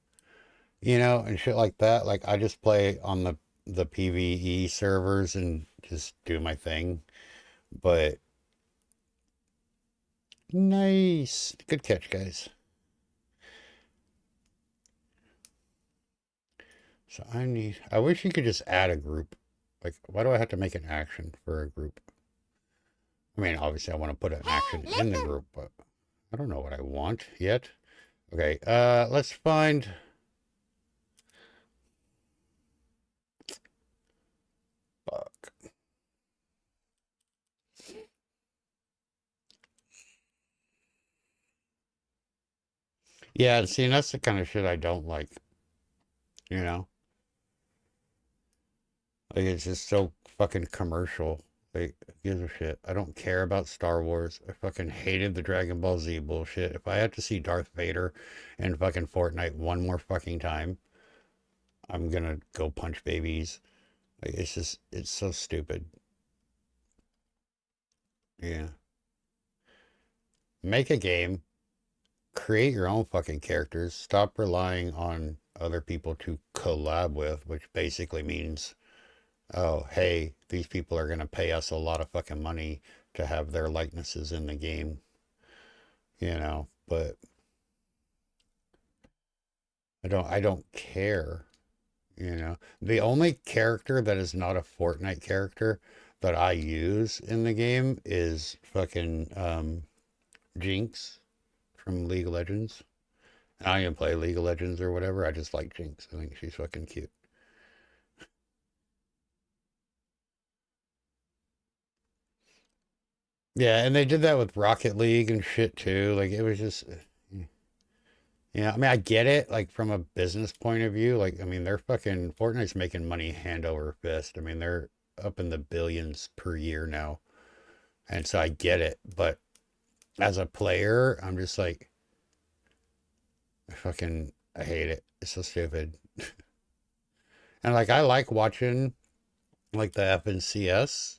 and shit like that. Like I just play on the PvE servers and just do my thing. But nice. Good catch, guys. So I wish you could just add a group. Like, why do I have to make an action for a group? I mean, obviously I want to put an action in the group, but I don't know what I want yet. Okay, let's find... Fuck. Yeah, see, that's the kind of shit I don't like. Like, it's just so fucking commercial. Like, who gives a shit? I don't care about Star Wars. I fucking hated the Dragon Ball Z bullshit. If I have to see Darth Vader in fucking Fortnite one more fucking time, I'm gonna go punch babies. Like, it's so stupid. Yeah. Make a game. Create your own fucking characters. Stop relying on other people to collab with, which basically means, oh, hey, these people are going to pay us a lot of fucking money to have their likenesses in the game. But I don't care. The only character that is not a Fortnite character that I use in the game is fucking Jinx from League of Legends. I don't even play League of Legends or whatever. I just like Jinx. I think she's fucking cute. Yeah, and they did that with Rocket League and shit too. Like, it was just... Yeah, I mean, I get it, like, from a business point of view. Like, I mean, they're fucking... Fortnite's making money hand over fist. I mean, they're up in the billions per year now. And so I get it. But as a player, I'm just like... I hate it. It's so stupid. And, like, I like watching, like, the FNCS.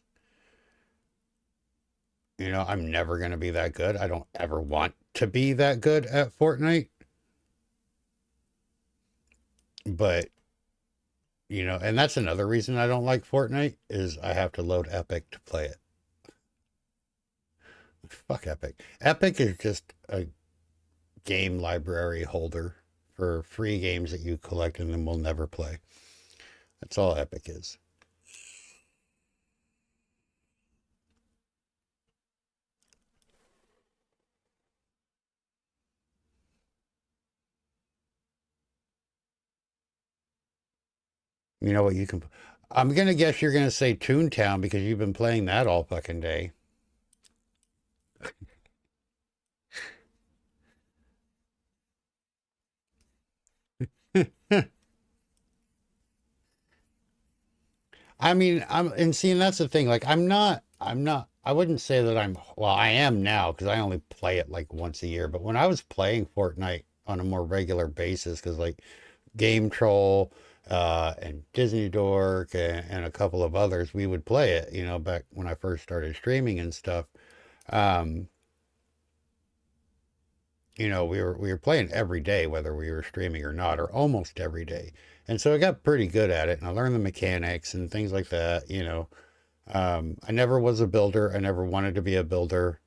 I'm never going to be that good. I don't ever want to be that good at Fortnite. But, and that's another reason I don't like Fortnite, is I have to load Epic to play it. Fuck Epic. Epic is just a game library holder for free games that you collect and then will never play. That's all Epic is. You know what you can... I'm going to guess you're going to say Toontown because you've been playing that all fucking day. I mean, and seeing that's the thing. Like, I wouldn't say that well, I am now because I only play it like once a year. But when I was playing Fortnite on a more regular basis, because like Game Troll, and Disney Dork and a couple of others, we would play it, back when I first started streaming and stuff. We were playing every day, whether we were streaming or not, or almost every day. And so I got pretty good at it, and I learned the mechanics and things like that. I never was a builder. I never wanted to be a builder.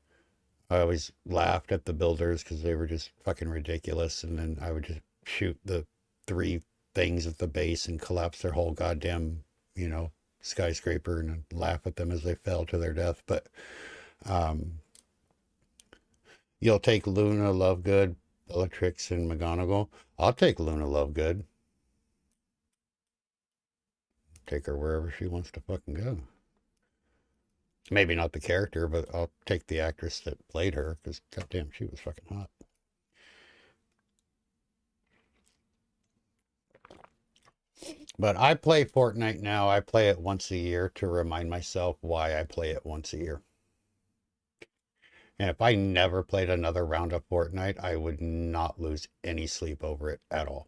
I always laughed at the builders because they were just fucking ridiculous. And then I would just shoot the 3 things at the base and collapse their whole goddamn, skyscraper and laugh at them as they fell to their death. But you'll take Luna Lovegood, Bellatrix and McGonagall. I'll take Luna Lovegood. Take her wherever she wants to fucking go. Maybe not the character, but I'll take the actress that played her, because goddamn, she was fucking hot. But I play Fortnite now. I play it once a year to remind myself why I play it once a year. And if I never played another round of Fortnite, I would not lose any sleep over it at all.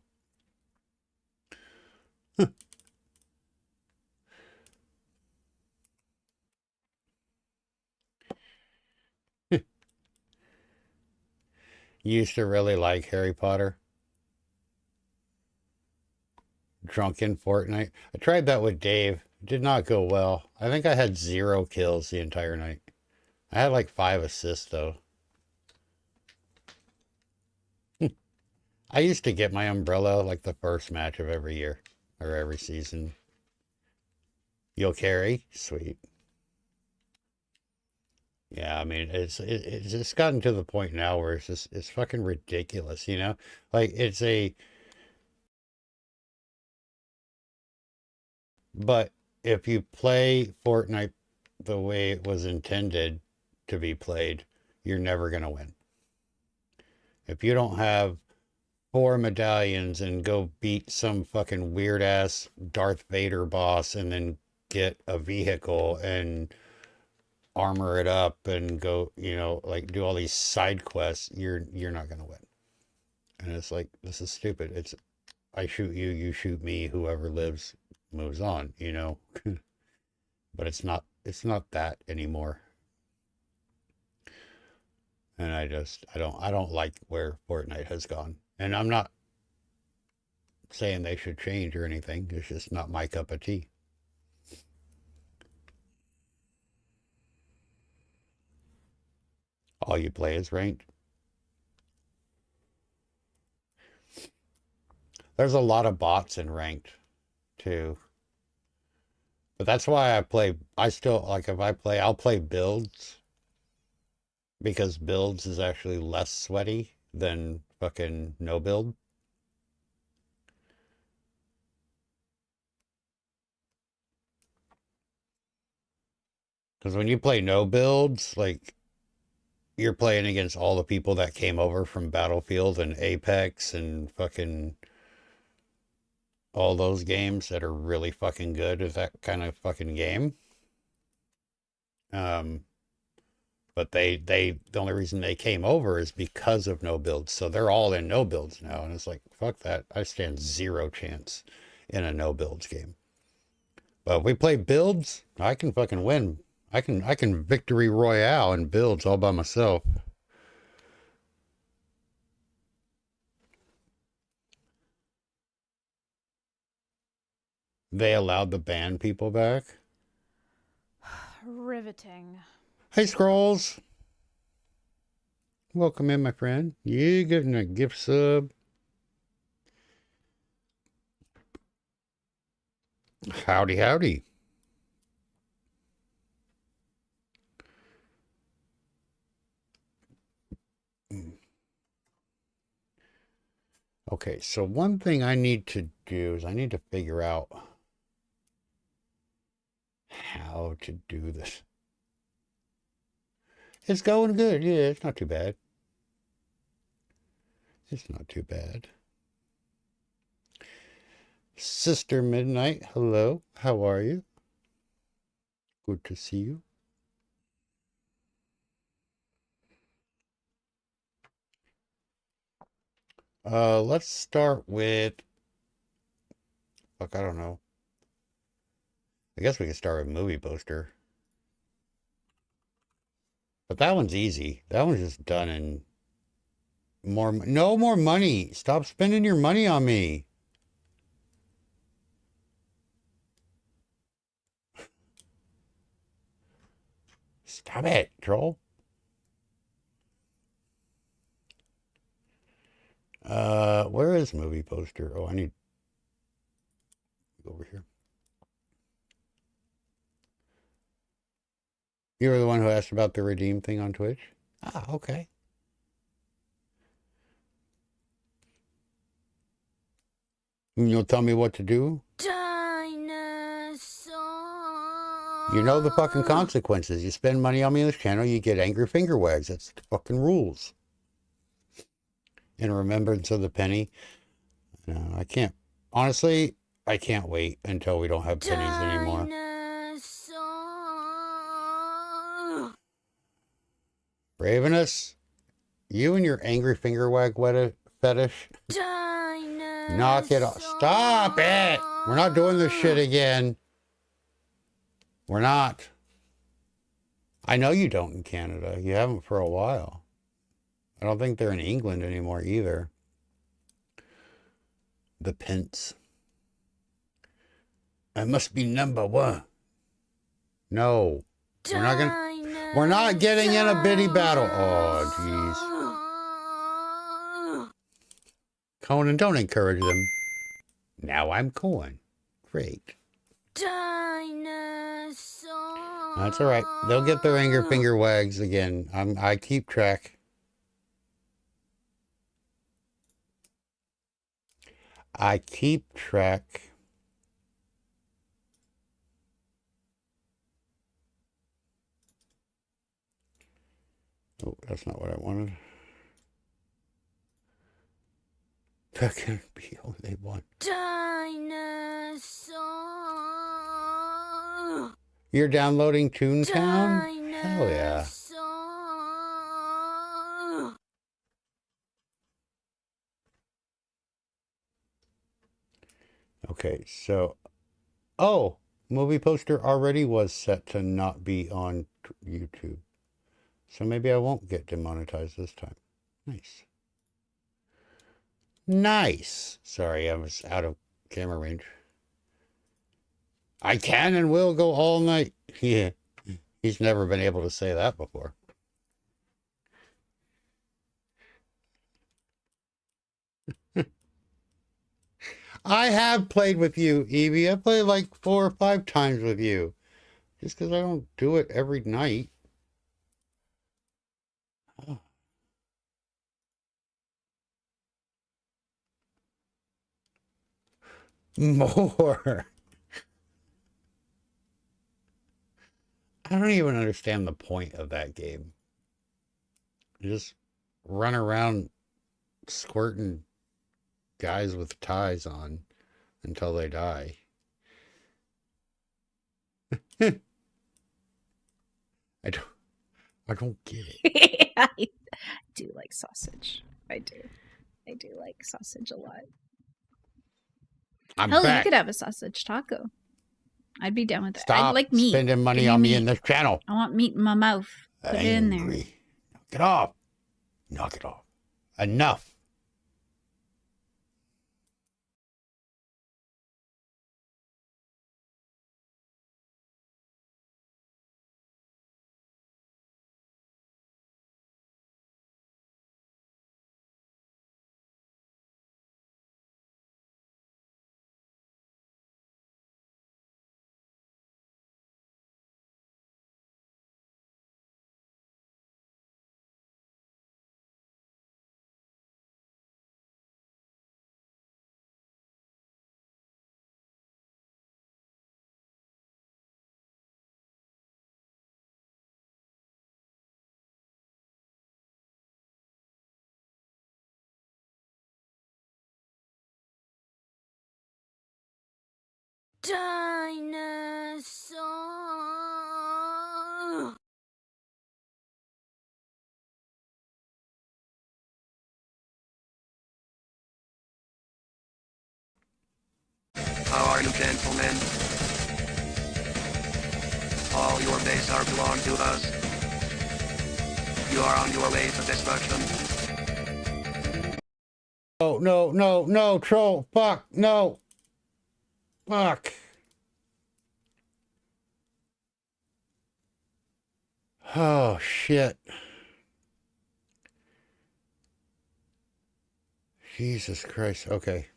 You used to really like Harry Potter? Drunk in Fortnite? I tried that with Dave. It did not go well. I think I had 0 kills the entire night. I had like 5 assists though. I used to get my umbrella like the first match of every year or every season. You'll carry? Sweet. Yeah, I mean, it's just gotten to the point now where it's fucking ridiculous, you know? Like, but if you play Fortnite the way it was intended to be played, you're never going to win. If you don't have 4 medallions and go beat some fucking weird ass Darth Vader boss and then get a vehicle and armor it up and go, you know, like do all these side quests, you're not going to win. And it's like, this is stupid. It's, I shoot you, you shoot me, whoever lives moves on, you know. But it's not that anymore. And I don't like where Fortnite has gone. And I'm not saying they should change or anything. It's just not my cup of tea. All you play is ranked. There's a lot of bots in ranked too. But that's why I still, like, if I play, I'll play builds. Because builds is actually less sweaty than fucking no build. Because when you play no builds, like, you're playing against all the people that came over from Battlefield and Apex and fucking all those games that are really fucking good at that kind of fucking game. But the only reason they came over is because of no builds. So they're all in no builds now. And it's like, fuck that. I stand 0 chance in a no builds game. But if we play builds, I can fucking win. I can victory royale in builds all by myself. They allowed the band people back. Riveting. Hey, Scrolls. Welcome in, my friend. You getting a gift sub. Howdy, howdy. Okay, so one thing I need to do is I need to figure out how to do this. It's going good. Yeah, it's not too bad. It's not too bad. Sister Midnight, hello. How are you? Good to see you. Let's start with, fuck, I don't know. I guess we could start with movie poster. But that one's easy. That one's just done in no more money. Stop spending your money on me. Stop it, troll. Where is movie poster? Oh, I need to go over here. You were the one who asked about the redeem thing on Twitch? Ah, okay. You'll tell me what to do? Dinosaur. You know the fucking consequences. You spend money on me on this channel, you get angry finger wags. That's the fucking rules. In remembrance of the penny. No, I can't. Honestly, I can't wait until we don't have pennies anymore. Ravenous, you and your angry finger wag fetish. Knock it off. Stop it! We're not doing this shit again. We're not. I know you don't in Canada. You haven't for a while. I don't think they're in England anymore either. The pence. I must be number one. No. We're not getting in a biddy battle. Oh, jeez. Conan, don't encourage them. Now I'm Conan. Great. Dinosaur. That's all right. They'll get their anger finger wags again. I keep track. I keep track. Oh, that's not what I wanted. That can be only one. Dinosaur. You're downloading Toontown? Hell yeah. Okay, so... Oh! Movie poster already was set to not be on YouTube. So maybe I won't get demonetized this time. Nice. Nice! Sorry, I was out of camera range. I can and will go all night. Yeah. He's never been able to say that before. I have played with you, Evie. I played like 4 or 5 times with you. Just because I don't do it every night. Oh. More. I don't even understand the point of that game. You just run around squirting guys with ties on until they die. I don't get it. I do like sausage. I do like sausage a lot. I'm Hell, back. you could have a sausage taco. I'd be down with that. Stop I'd like meat. spending money on me in this channel. I want meat in my mouth. Put it in there. Knock it off. Knock it off. Enough. Dinosaur. How are you, gentlemen? All your base are belong to us. You are on your way to destruction. Oh, no, no, no, troll. Fuck, no. Fuck. Oh, shit. Jesus Christ. Okay.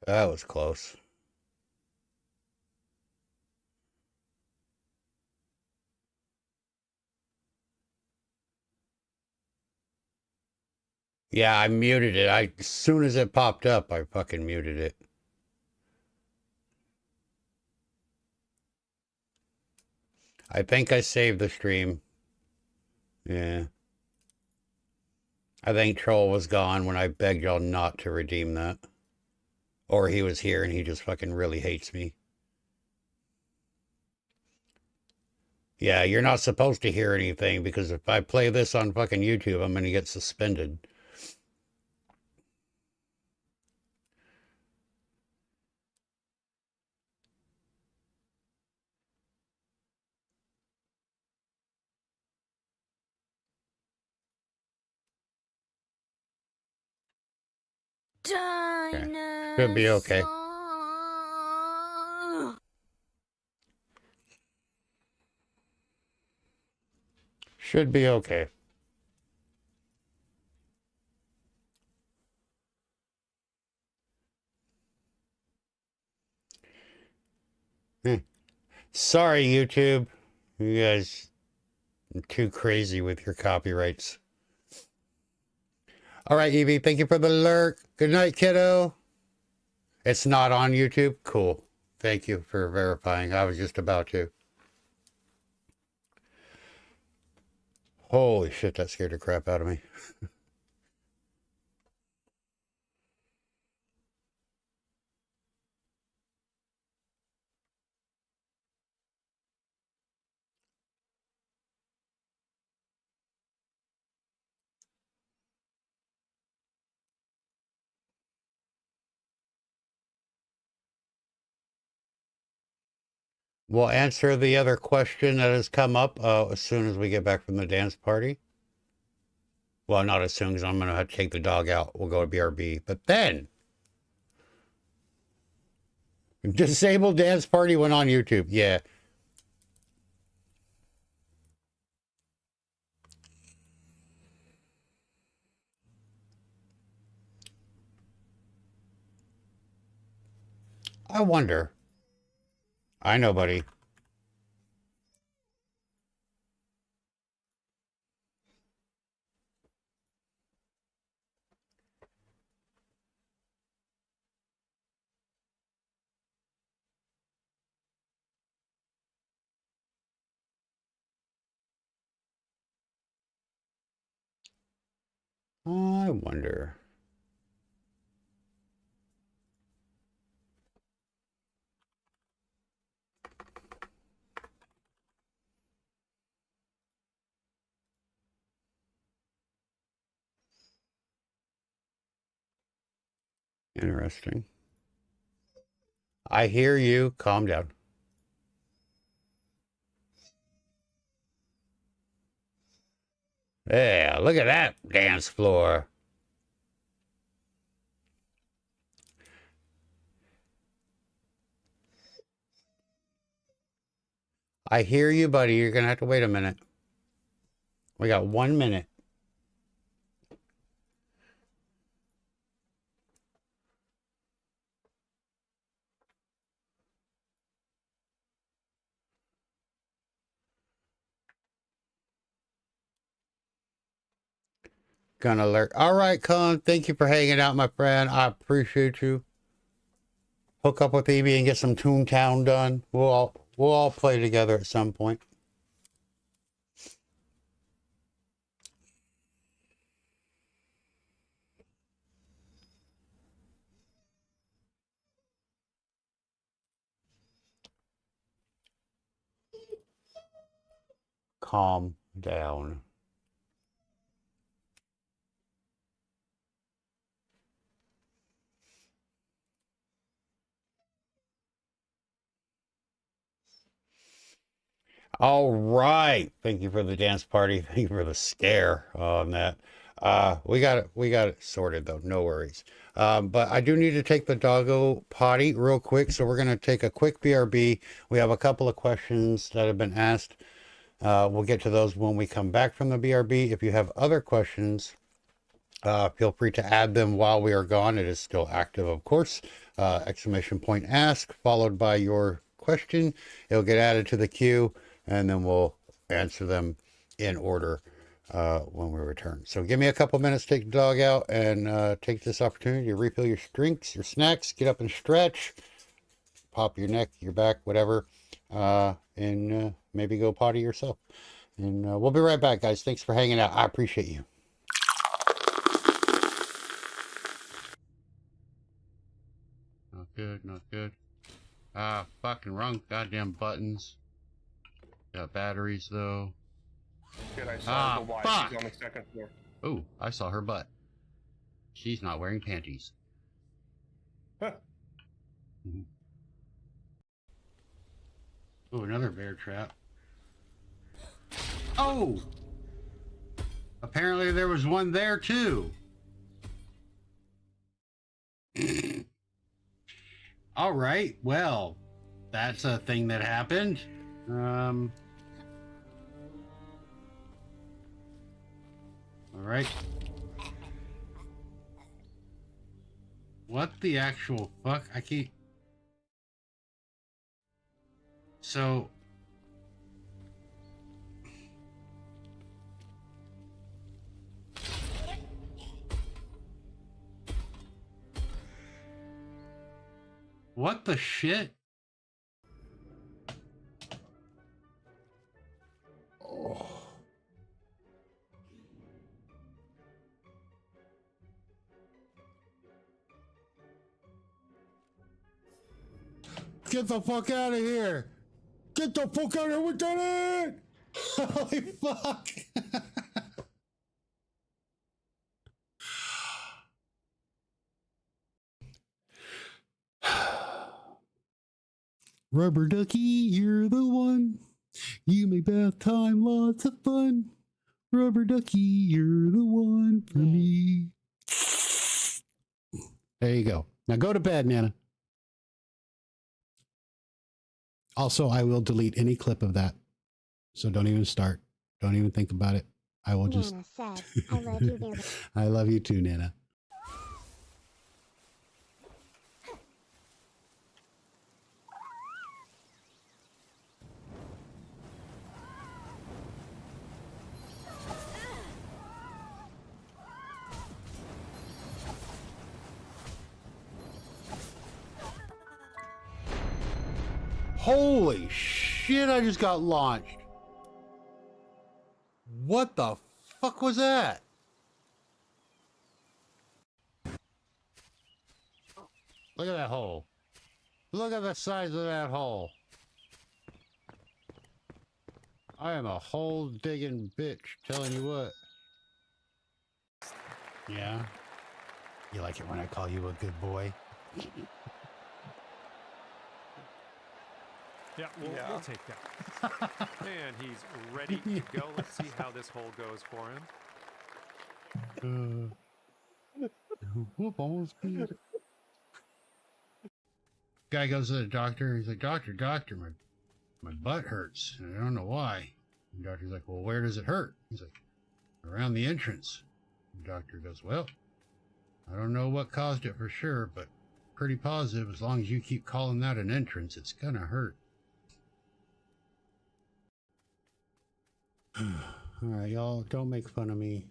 That was close. Yeah, I muted it. As soon as it popped up, I fucking muted it. I think I saved the stream. Yeah. I think Troll was gone when I begged y'all not to redeem that. Or he was here and he just fucking really hates me. Yeah, you're not supposed to hear anything because if I play this on fucking YouTube, I'm going to get suspended. Okay. Should be okay. Should be okay. Sorry, YouTube. You guys are too crazy with your copyrights. All right, Evie, thank you for the lurk. Good night, kiddo. It's not on YouTube? Cool. Thank you for verifying. I was just about to. Holy shit, that scared the crap out of me. We'll answer the other question that has come up as soon as we get back from the dance party. Well, not as soon as I'm going to have to take the dog out. We'll go to BRB. But then, disabled dance party went on YouTube. Yeah. I wonder. I know, buddy. I wonder. Interesting. I hear you. Calm down. Yeah, look at that dance floor. I hear you, buddy. You're going to have to wait a minute. We got 1 minute. Gonna lurk. All right, Con. Thank you for hanging out, my friend. I appreciate you. Hook up with Evie and get some Toontown done. We'll all play together at some point. Calm down. All right. Thank you for the dance party. Thank you for the scare on that. We got it sorted though. No worries. But I do need to take the doggo potty real quick. So we're going to take a quick BRB. We have a couple of questions that have been asked. We'll get to those when we come back from the BRB. If you have other questions, feel free to add them while we are gone. It is still active, of course. Exclamation point ask followed by your question. It'll get added to the queue and then we'll answer them in order. when we return. So give me a couple minutes to take the dog out and take this opportunity to refill your drinks, your snacks, get up and stretch, pop your neck, your back, whatever, and maybe go potty yourself. And we'll be right back, guys. Thanks for hanging out. I appreciate you. Not good, not good. Fucking wrong goddamn buttons. Got batteries, though. Good, I saw the wife. Fuck. She's on the second floor. Oh, I saw her butt. She's not wearing panties. Huh. Oh, another bear trap. Oh! Apparently there was one there, too. All right, well, that's a thing that happened. All right. What the actual fuck? I can't. So. What the shit? Oh. Get the fuck out of here! Get the fuck out of here! We did it! Holy fuck! Rubber ducky, you're the one. You make bath time lots of fun. Rubber ducky, you're the one for me. There you go. Now go to bed, Nana. Also, I will delete any clip of that. So don't even start. Don't even think about it. I will just... Nana said, I love you, Nana. I love you too, Nana. Holy shit, I just got launched. What the fuck was that? Look at that hole. Look at the size of that hole. I am a hole digging bitch, telling you what. Yeah? You like it when I call you a good boy? Yeah, we'll take that. And he's ready to go. Let's see how this hole goes for him. Guy goes to the doctor. He's like, doctor, my butt hurts. And I don't know why. And the doctor's like, well, where does it hurt? He's like, around the entrance. And the doctor goes, well, I don't know what caused it for sure, but pretty positive as long as you keep calling that an entrance, it's gonna hurt. All right, y'all, don't make fun of me.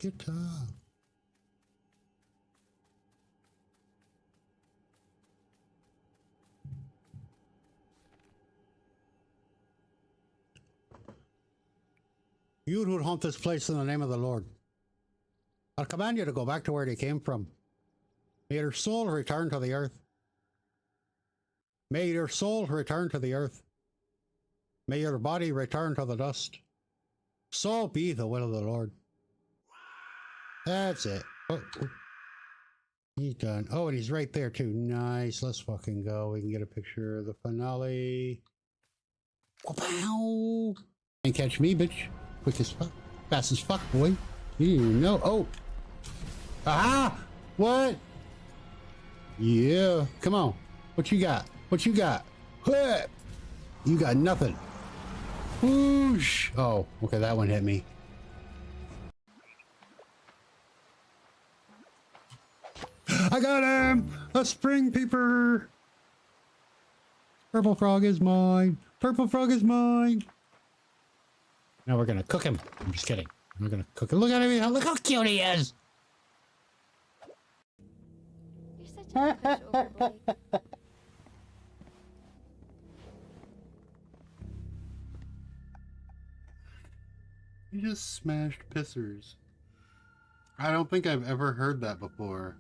Get up. You who haunt this place in the name of the Lord, I'll command you to go back to where they came from. May your soul return to the earth. May your soul return to the earth. May your body return to the dust. So be the will of the Lord. That's it. Oh, he's done. Oh, and he's right there too. Nice. Let's fucking go. We can get a picture of the finale. Wow. Can't catch me, bitch. Quick as fuck. Fast as fuck, boy. You know. Oh. Aha! What? Yeah. Come on. What you got? What you got? You got nothing. Whoosh. Oh, okay. That one hit me. I got him! A spring peeper! Purple frog is mine. Purple frog is mine. Now we're gonna cook him. I'm just kidding. We're gonna cook him. Look at him. Look how cute he is. You're such a pushover boy. You just smashed pissers. I don't think I've ever heard that before.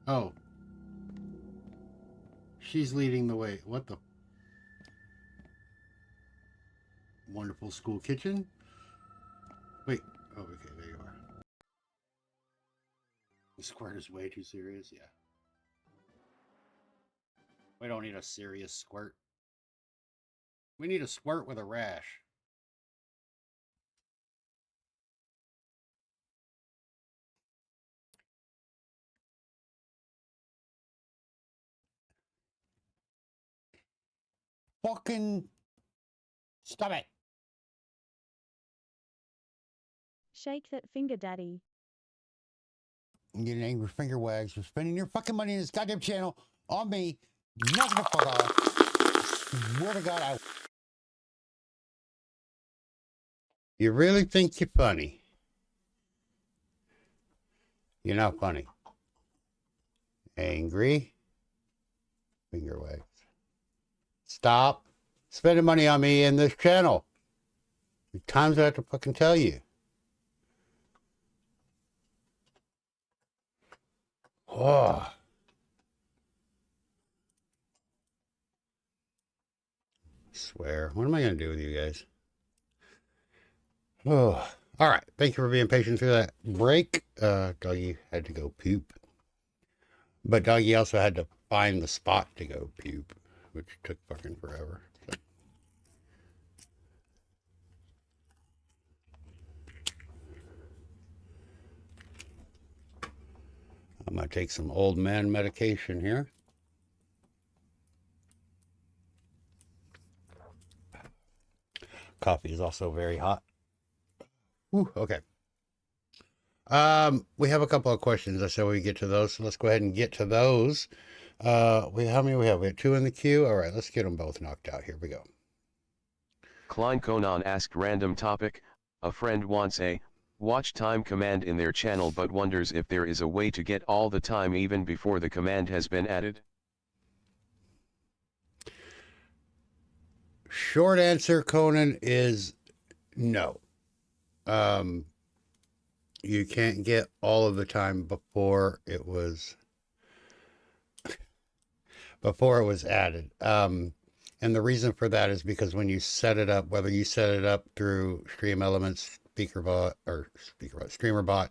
Oh. She's leading the way. What the? Wonderful school kitchen? Wait. Oh, okay, there you are. The squirt is way too serious, yeah. We don't need a serious squirt. We need a squirt with a rash. Fucking stop it. Shake that finger, daddy. I'm getting angry finger wags for spending your fucking money in this goddamn channel on me. Knock the fuck off. Swear to God, I... You really think you're funny? You're not funny. Angry finger wags. Stop spending money on me in this channel. How many times do I have to fucking tell you? Oh. I swear. What am I going to do with you guys? Oh. All right. Thank you for being patient through that break. Doggy had to go poop. But Doggy also had to find the spot to go poop, which took fucking forever. So. I'm going to take some old man medication here. Coffee is also very hot. Ooh, okay. We have a couple of questions. I said we get to those, so let's go ahead and get to those. How many we have? We have 2 in the queue. All right, let's get them both knocked out. Here we go. Klein Conan asked random topic. A friend wants a watch time command in their channel but wonders if there is a way to get all the time even before the command has been added. Short answer, Conan, is no. You can't get all of the time before it was added. And the reason for that is because when you set it up, whether you set it up through Stream Elements, Streamer.bot,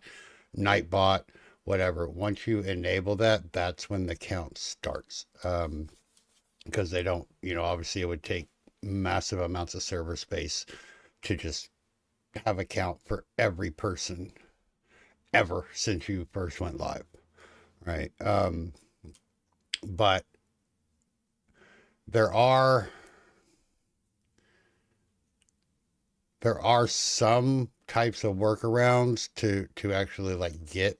Nightbot, whatever, once you enable that, that's when the count starts. Because they don't, obviously it would take massive amounts of server space to just have a count for every person ever since you first went live, right? But there are some types of workarounds to actually like get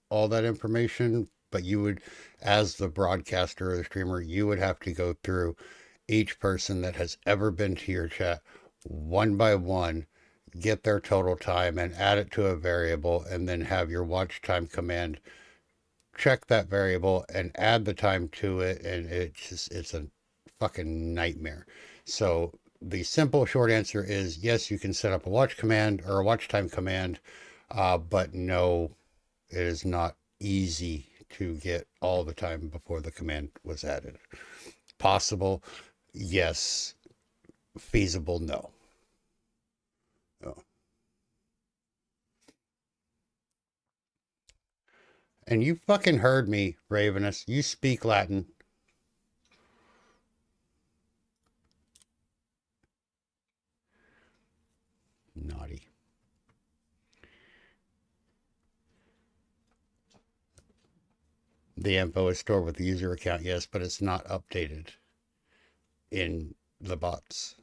all that information, but you would, as the broadcaster or the streamer, you would have to go through each person that has ever been to your chat one by one, get their total time and add it to a variable, and then have your watch time command check that variable and add the time to it, and it's a fucking nightmare. So the simple short answer is yes, you can set up a watch command or a watch time command, but no, it is not easy to get all the time before the command was added. Possible, yes. Feasible, no. Oh. And you fucking heard me, Ravenous. You speak Latin. Naughty. The info is stored with the user account, yes, but it's not updated in the bots.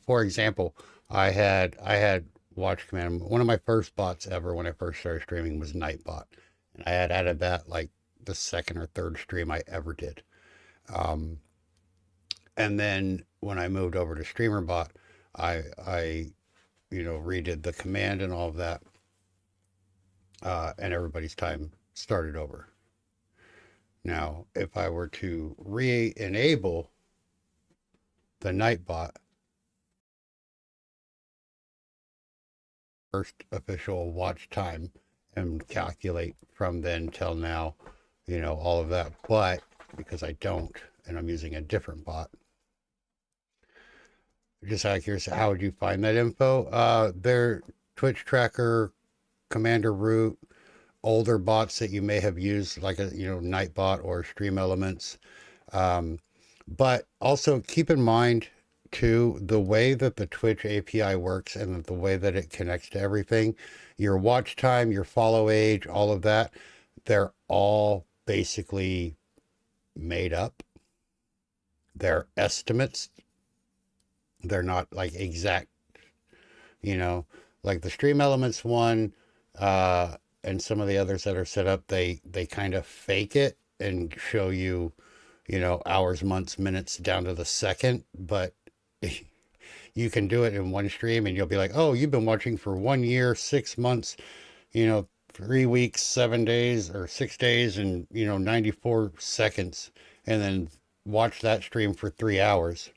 For example, I had watch command. One of my first bots ever when I first started streaming was Nightbot, and I had added that like the second or third stream I ever did. Um, and then when I moved over to Streamer.bot, I redid the command and all of that, and everybody's time started over. Now, if I were to re-enable the Nightbot, first official watch time, and calculate from then till now, all of that. But because I don't, and I'm using a different bot, just out of curiosity, how would you find that info? Their Twitch tracker, Commander Root, older bots that you may have used, like a Nightbot or Stream Elements. But also keep in mind too, the way that the Twitch API works and the way that it connects to everything, your watch time, your follow age, all of that, they're all basically made up. They're estimates. They're not like exact, like the Stream Elements one, and some of the others that are set up, they kind of fake it and show you, hours, months, minutes down to the second, but you can do it in one stream and you'll be like, oh, you've been watching for 1 year, 6 months, 3 weeks, 7 days, or 6 days, and 94 seconds, and then watch that stream for 3 hours.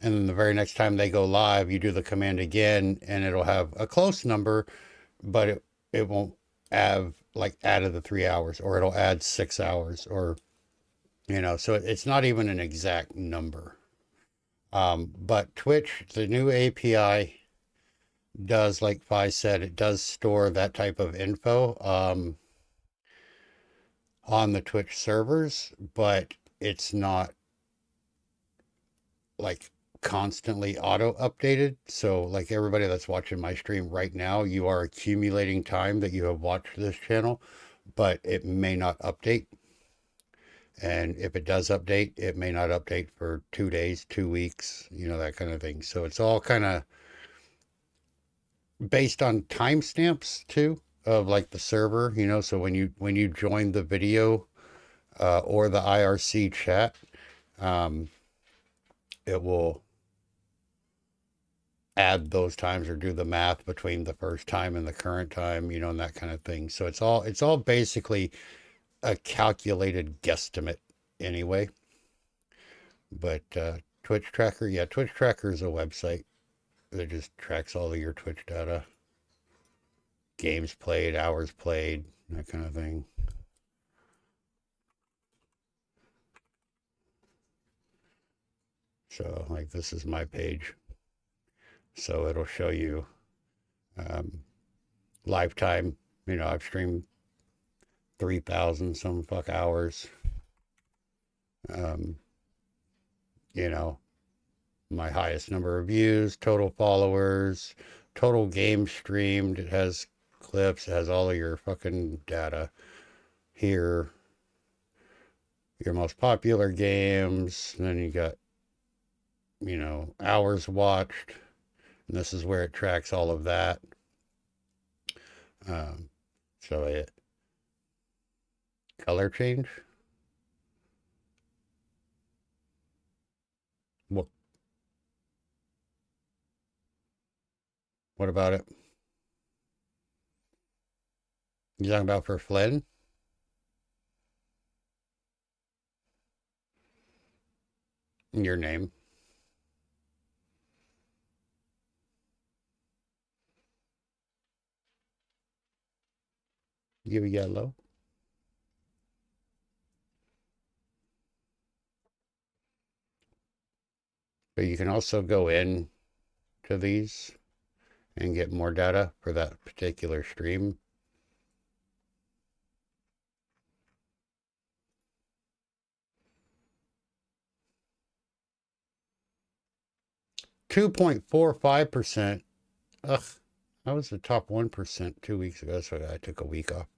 And then the very next time they go live, you do the command again, and it'll have a close number, but it won't have like added the 3 hours, or it'll add 6 hours, or so it's not even an exact number. But Twitch, the new API does, like Fi said, it does store that type of info on the Twitch servers, but it's not like constantly auto updated. So like everybody that's watching my stream right now, you are accumulating time that you have watched this channel, but it may not update. And if it does update, it may not update for 2 days, 2 weeks, that kind of thing. So it's all kind of based on timestamps too, of like the server, so when you join the video or the IRC chat, it will add those times or do the math between the first time and the current time, and that kind of thing. So it's all basically a calculated guesstimate anyway. But Twitch Tracker, yeah, Twitch Tracker is a website that just tracks all of your Twitch data, games played, hours played, that kind of thing. So like this is my page, so it'll show you lifetime. I've streamed 3,000 some fuck hours. My highest number of views, total followers, total games streamed. It has clips, it has all of your fucking data here. Your most popular games, and then you got, hours watched, and this is where it tracks all of that. So it color change. What about it? You talking about for Flynn? Your name. You yellow. But you can also go in to these and get more data for that particular stream. .45%. Ugh, I was the top 1% 2 weeks ago, so I took a week off.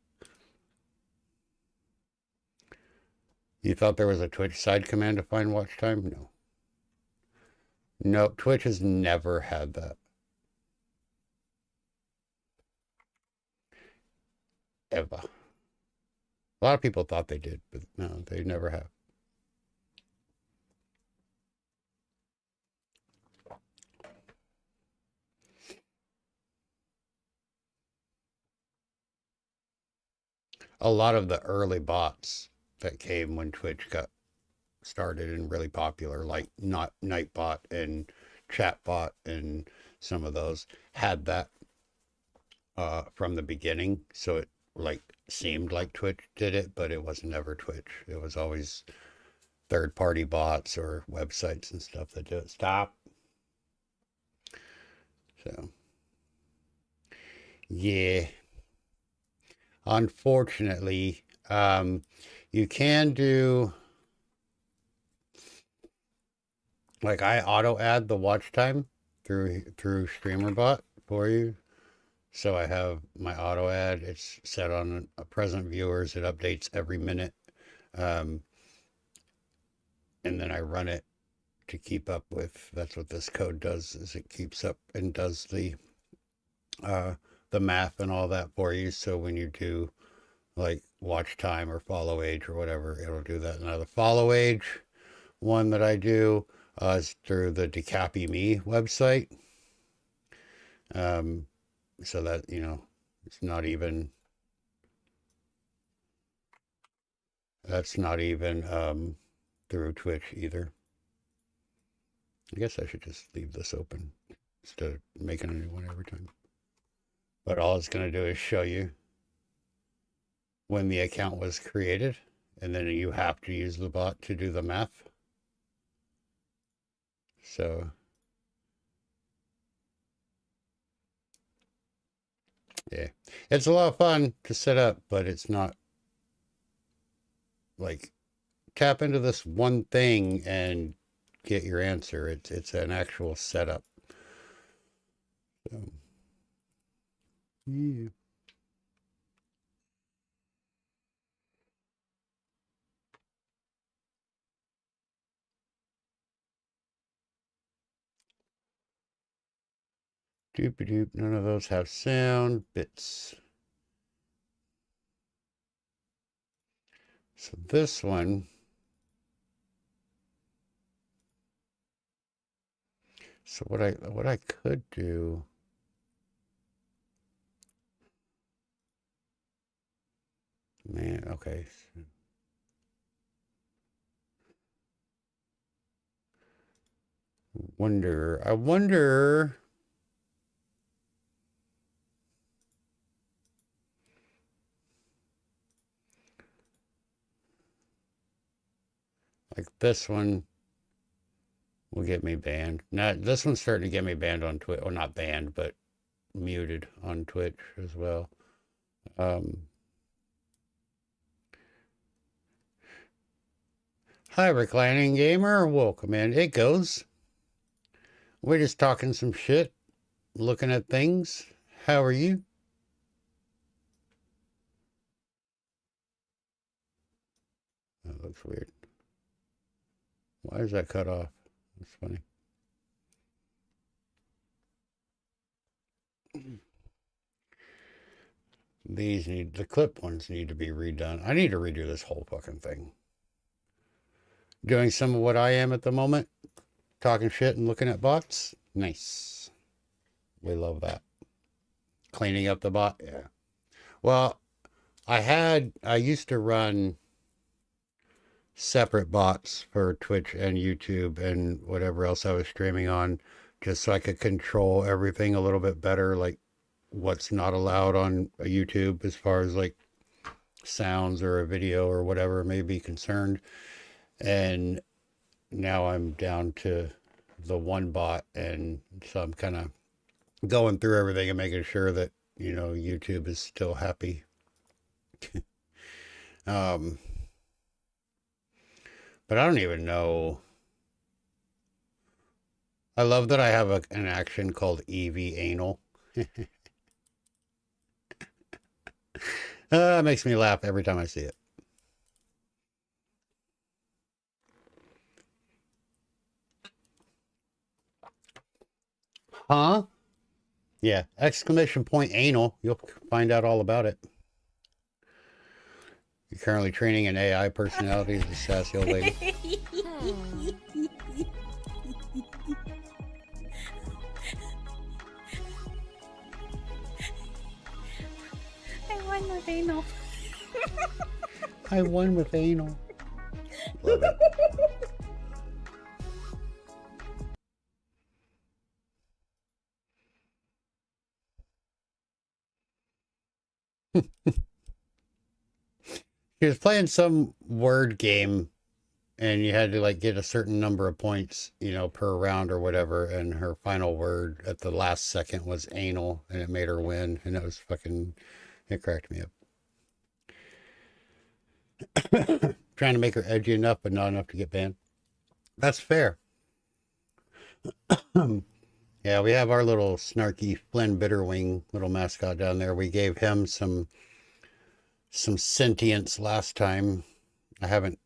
You thought there was a Twitch side command to find watch time? No. Nope, Twitch has never had that. Ever. A lot of people thought they did, but no, they never have. A lot of the early bots that came when Twitch got started and really popular, like Nightbot and Chatbot and some of those, had that from the beginning. So it like seemed like Twitch did it, but it was never Twitch. It was always third-party bots or websites and stuff that do it. Stop. So, yeah. Unfortunately, you can do, like, I auto add the watch time through Streamer.bot for you. So I have my auto ad. It's set on present viewers. It updates every minute. And then I run it to keep up with, that's what this code does, is it keeps up and does the math and all that for you. So when you do like watch time or follow age or whatever, it'll do that. Now the follow age one that I do is through the Decapi Me website. So that, you know, it's not even, that's not even through Twitch either. I guess I should just leave this open instead of making a new one every time. But all it's going to do is show you when the account was created, and then you have to use the bot to do the math. So yeah, it's a lot of fun to set up, but it's not like tap into this one thing and get your answer. It's an actual setup. So, yeah. Doop-a-doop, none of those have sound bits. So this one, so what I could do, man, okay. I wonder. Like this one will get me banned. Now, this one's starting to get me banned on Twitch. Well, not banned, but muted on Twitch as well. Hi, Reclining Gamer. Welcome in. It goes. We're just talking some shit, looking at things. How are you? That looks weird. Why is that cut off? That's funny. The clip ones need to be redone. I need to redo this whole fucking thing. Doing some of what I am at the moment. Talking shit and looking at bots. Nice. We love that. Cleaning up the bot. Yeah. Well, I used to run separate bots for Twitch and YouTube and whatever else I was streaming on, just so I could control everything a little bit better, like what's not allowed on YouTube as far as like sounds or a video or whatever may be concerned. And now I'm down to the one bot, and so I'm kind of going through everything and making sure that, you know, YouTube is still happy. But I don't even know. I love that I have an action called EV Anal. It makes me laugh every time I see it. Huh? Yeah, exclamation point anal. You'll find out all about it. You're currently training an AI personality as a sassy old lady. I won with anal. I won with anal. Love it. She was playing some word game and you had to like get a certain number of points, you know, per round or whatever. And her final word at the last second was anal and it made her win. And it was fucking, it cracked me up. Trying to make her edgy enough, but not enough to get banned. That's fair. Yeah, we have our little snarky Flynn Bitterwing little mascot down there. We gave him some sentience last time. I haven't.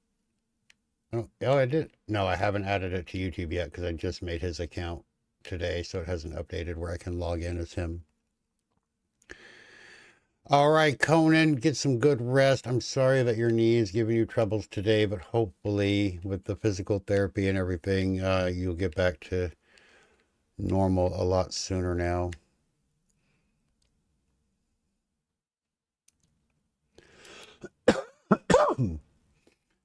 Oh, I did. No, I haven't added it to YouTube yet because I just made his account today, so it hasn't updated where I can log in as him. All right, Conan, get some good rest. I'm sorry that your knee is giving you troubles today, but hopefully with the physical therapy and everything, you'll get back to normal a lot sooner now.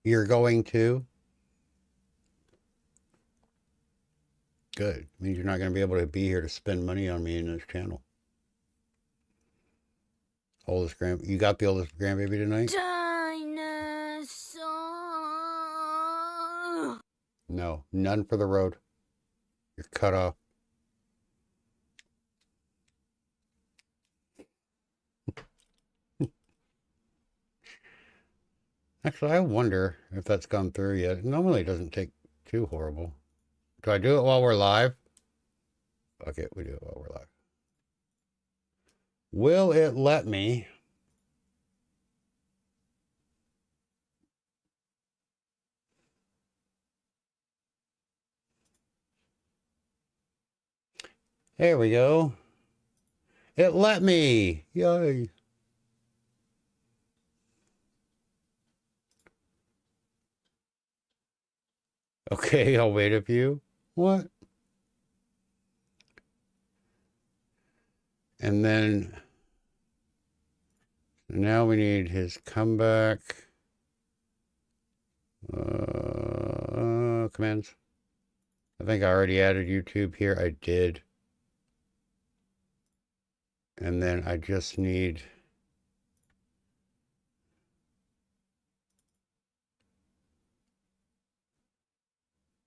You're going to? Good. Means you're not going to be able to be here to spend money on me in this channel. You got the oldest grandbaby tonight? Dinosaur. No, none for the road. You're cut off. Actually, I wonder if that's gone through yet. It normally doesn't take too horrible. Do I do it while we're live? Fuck it, we do it while we're live. Will it let me? There we go. It let me. Yay. Okay, I'll wait a few. What? And then now we need his comeback. Commands. I think I already added YouTube here. I did. And then I just need...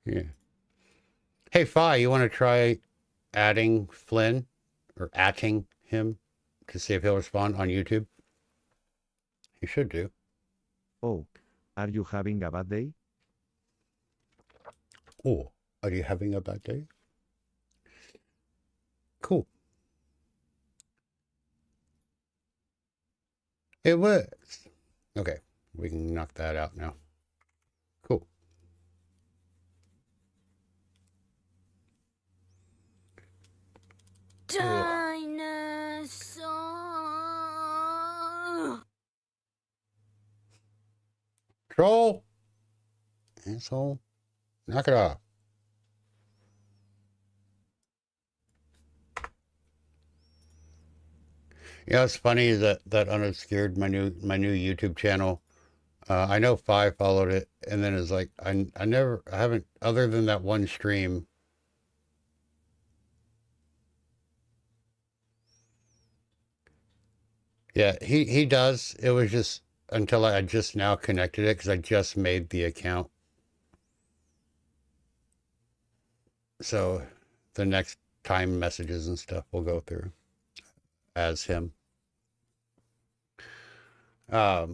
Yeah. Hey, Fi, you want to try adding Flynn or atting him to see if he'll respond on YouTube? He should do. Oh, are you having a bad day? Oh, are you having a bad day? Cool. It works. Okay, we can knock that out now. Cool. Dinosaur. Troll. Asshole. Knock it off. You know, what's funny is that unobscured my new YouTube channel. I know Fi followed it, and then it's like I haven't, other than that one stream. Yeah, he does. It was just until I just now connected it because I just made the account. So the next time messages and stuff will go through as him. But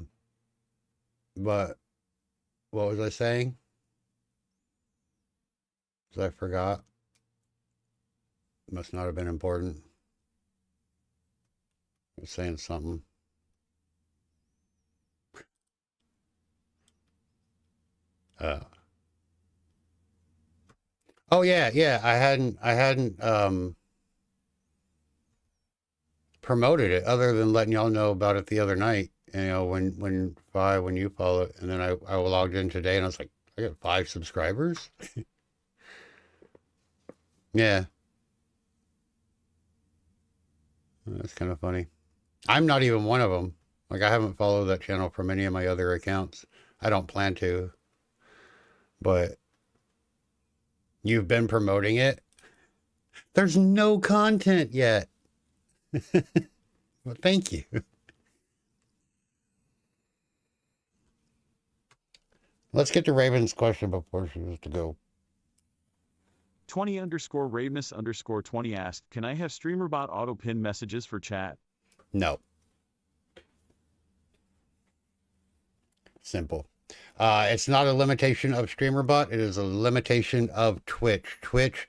what was I saying? Because I forgot. Must not have been important. I was saying something. Oh yeah, I hadn't promoted it other than letting y'all know about it the other night. You know, when you follow it, and then I logged in today and I was like, I got 5 subscribers. Yeah. That's kind of funny. I'm not even one of them. Like, I haven't followed that channel from any of my other accounts. I don't plan to. But you've been promoting it. There's no content yet. Well, thank you. Let's get to Raven's question before she has to go. 20_Ravenus_20 asked, can I have Streamer.bot auto pin messages for chat? No. Simple. It's not a limitation of Streamer.bot. It is a limitation of Twitch. Twitch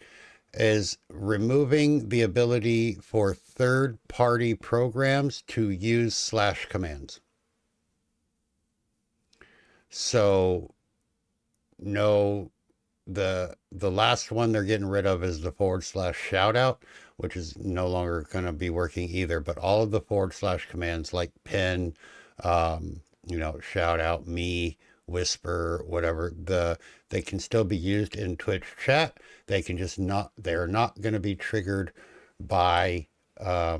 is removing the ability for third-party programs to use / commands. So, no, the last one they're getting rid of is the / shoutout, which is no longer going to be working either. But all of the / commands like pin, you know, shout out, me, whisper, whatever, they can still be used in Twitch chat. They can just not, they're not going to be triggered by a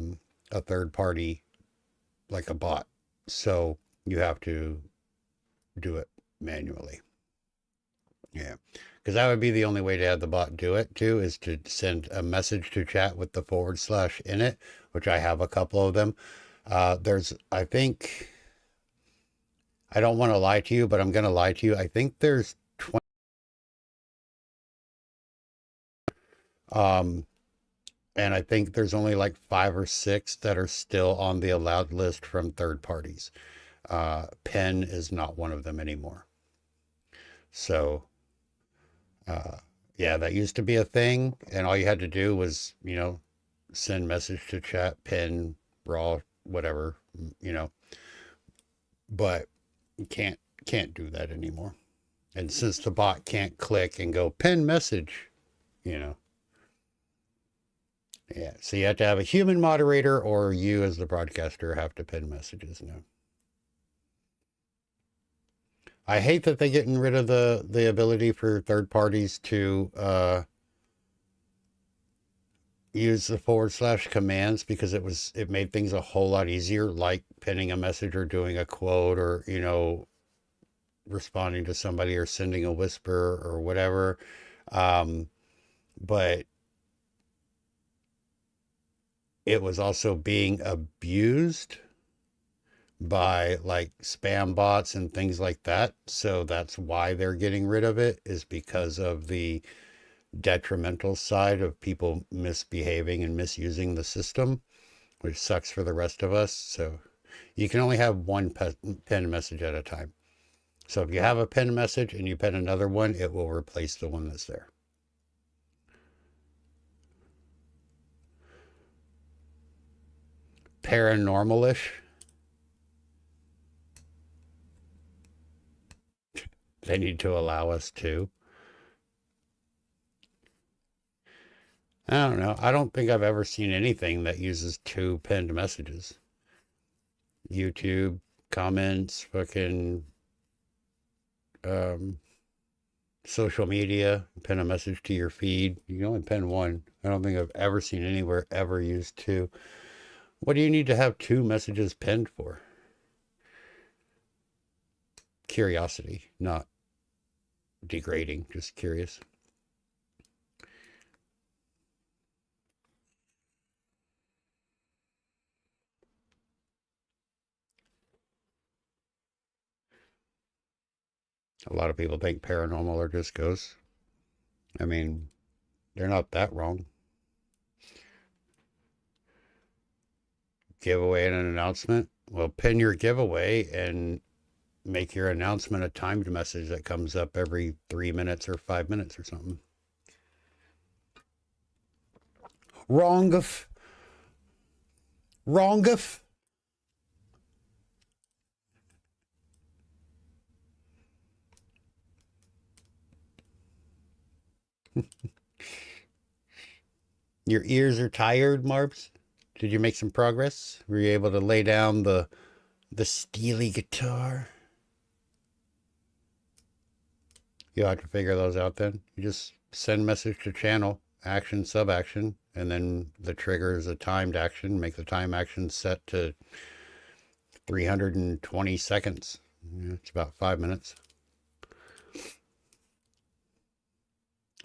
third party like a bot. So you have to do it manually. Yeah, because that would be the only way to have the bot do it too, is to send a message to chat with the / in it, which I have a couple of them. There's, I think, I don't want to lie to you, but I'm going to lie to you. I think there's 20. And I think there's only like 5 or 6 that are still on the allowed list from third parties. Pen is not one of them anymore. So, yeah, that used to be a thing. And all you had to do was, you know, send message to chat, pin, raw, whatever, you know. But you can't do that anymore. And since the bot can't click and go pin message, you know. Yeah, so you have to have a human moderator, or you as the broadcaster have to pin messages now. I hate that they're getting rid of the ability for third parties to use the / commands, because it made things a whole lot easier, like pinning a message or doing a quote, or, you know, responding to somebody or sending a whisper or whatever. But it was also being abused by like spam bots and things like that. So that's why they're getting rid of it, is because of the detrimental side of people misbehaving and misusing the system, which sucks for the rest of us. So you can only have one pin message at a time. So if you have a pin message and you pin another one, it will replace the one that's there. Paranormalish. They need to allow us to. I don't know. I don't think I've ever seen anything that uses 2 pinned messages. YouTube, comments, fucking social media, pin a message to your feed. You can only pin 1. I don't think I've ever seen anywhere ever use 2. What do you need to have 2 messages pinned for? Curiosity, not degrading, just curious. A lot of people think paranormal are just ghosts. I mean, they're not that wrong. Giveaway and an announcement. Well, pin your giveaway and make your announcement a timed message that comes up every 3 minutes or 5 minutes or something. Wrongeth. Your ears are tired, Marps? Did you make some progress? Were you able to lay down the steely guitar? You'll have to figure those out then. You just send message to channel, action, sub action, and then the trigger is a timed action. Make the time action set to 320 seconds. It's about 5 minutes.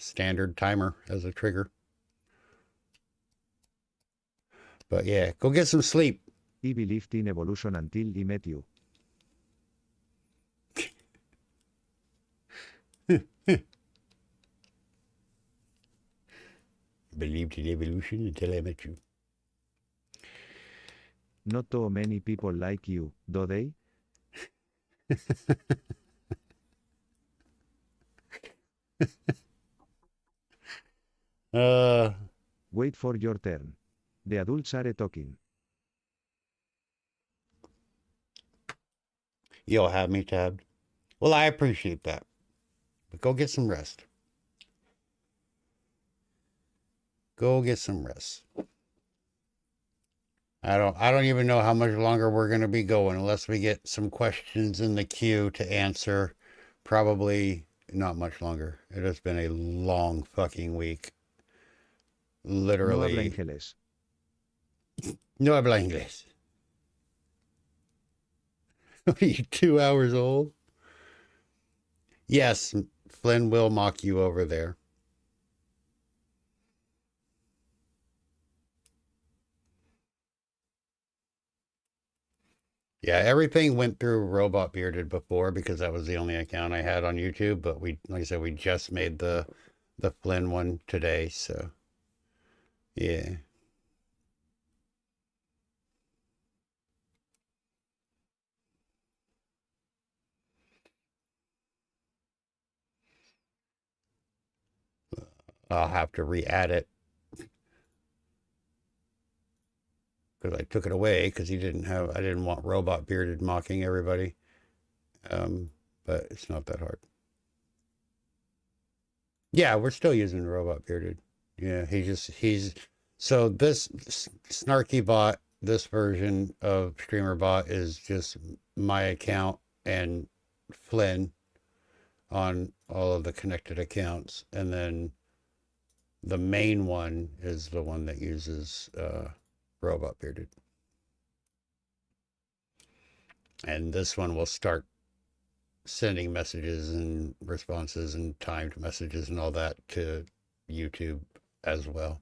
Standard timer as a trigger. But yeah, go get some sleep. He believed in evolution until he met you. Believed in evolution until I met you. Not too many people like you, do they? Wait for your turn. The adults are talking. You'll have me tabbed. Well, I appreciate that. But go get some rest. Go get some rest. I don't even know how much longer we're going to be going unless we get some questions in the queue to answer. Probably not much longer. It has been a long fucking week. Literally. No habla inglés. No habla inglés. What are you, 2 hours old? Yes, Flynn will mock you over there. Yeah, everything went through Robot Bearded before because that was the only account I had on YouTube. But we, like I said, we just made the Flynn one today. So, yeah. I'll have to re-add it because I took it away because I didn't want Robot Bearded mocking everybody. But it's not that hard. Yeah, we're still using Robot Bearded. Yeah, so this Snarky Bot, this version of Streamer.bot is just my account and Flynn on all of the connected accounts. And then the main one is the one that uses Robot Bearded. And this one will start sending messages and responses and timed messages and all that to YouTube as well.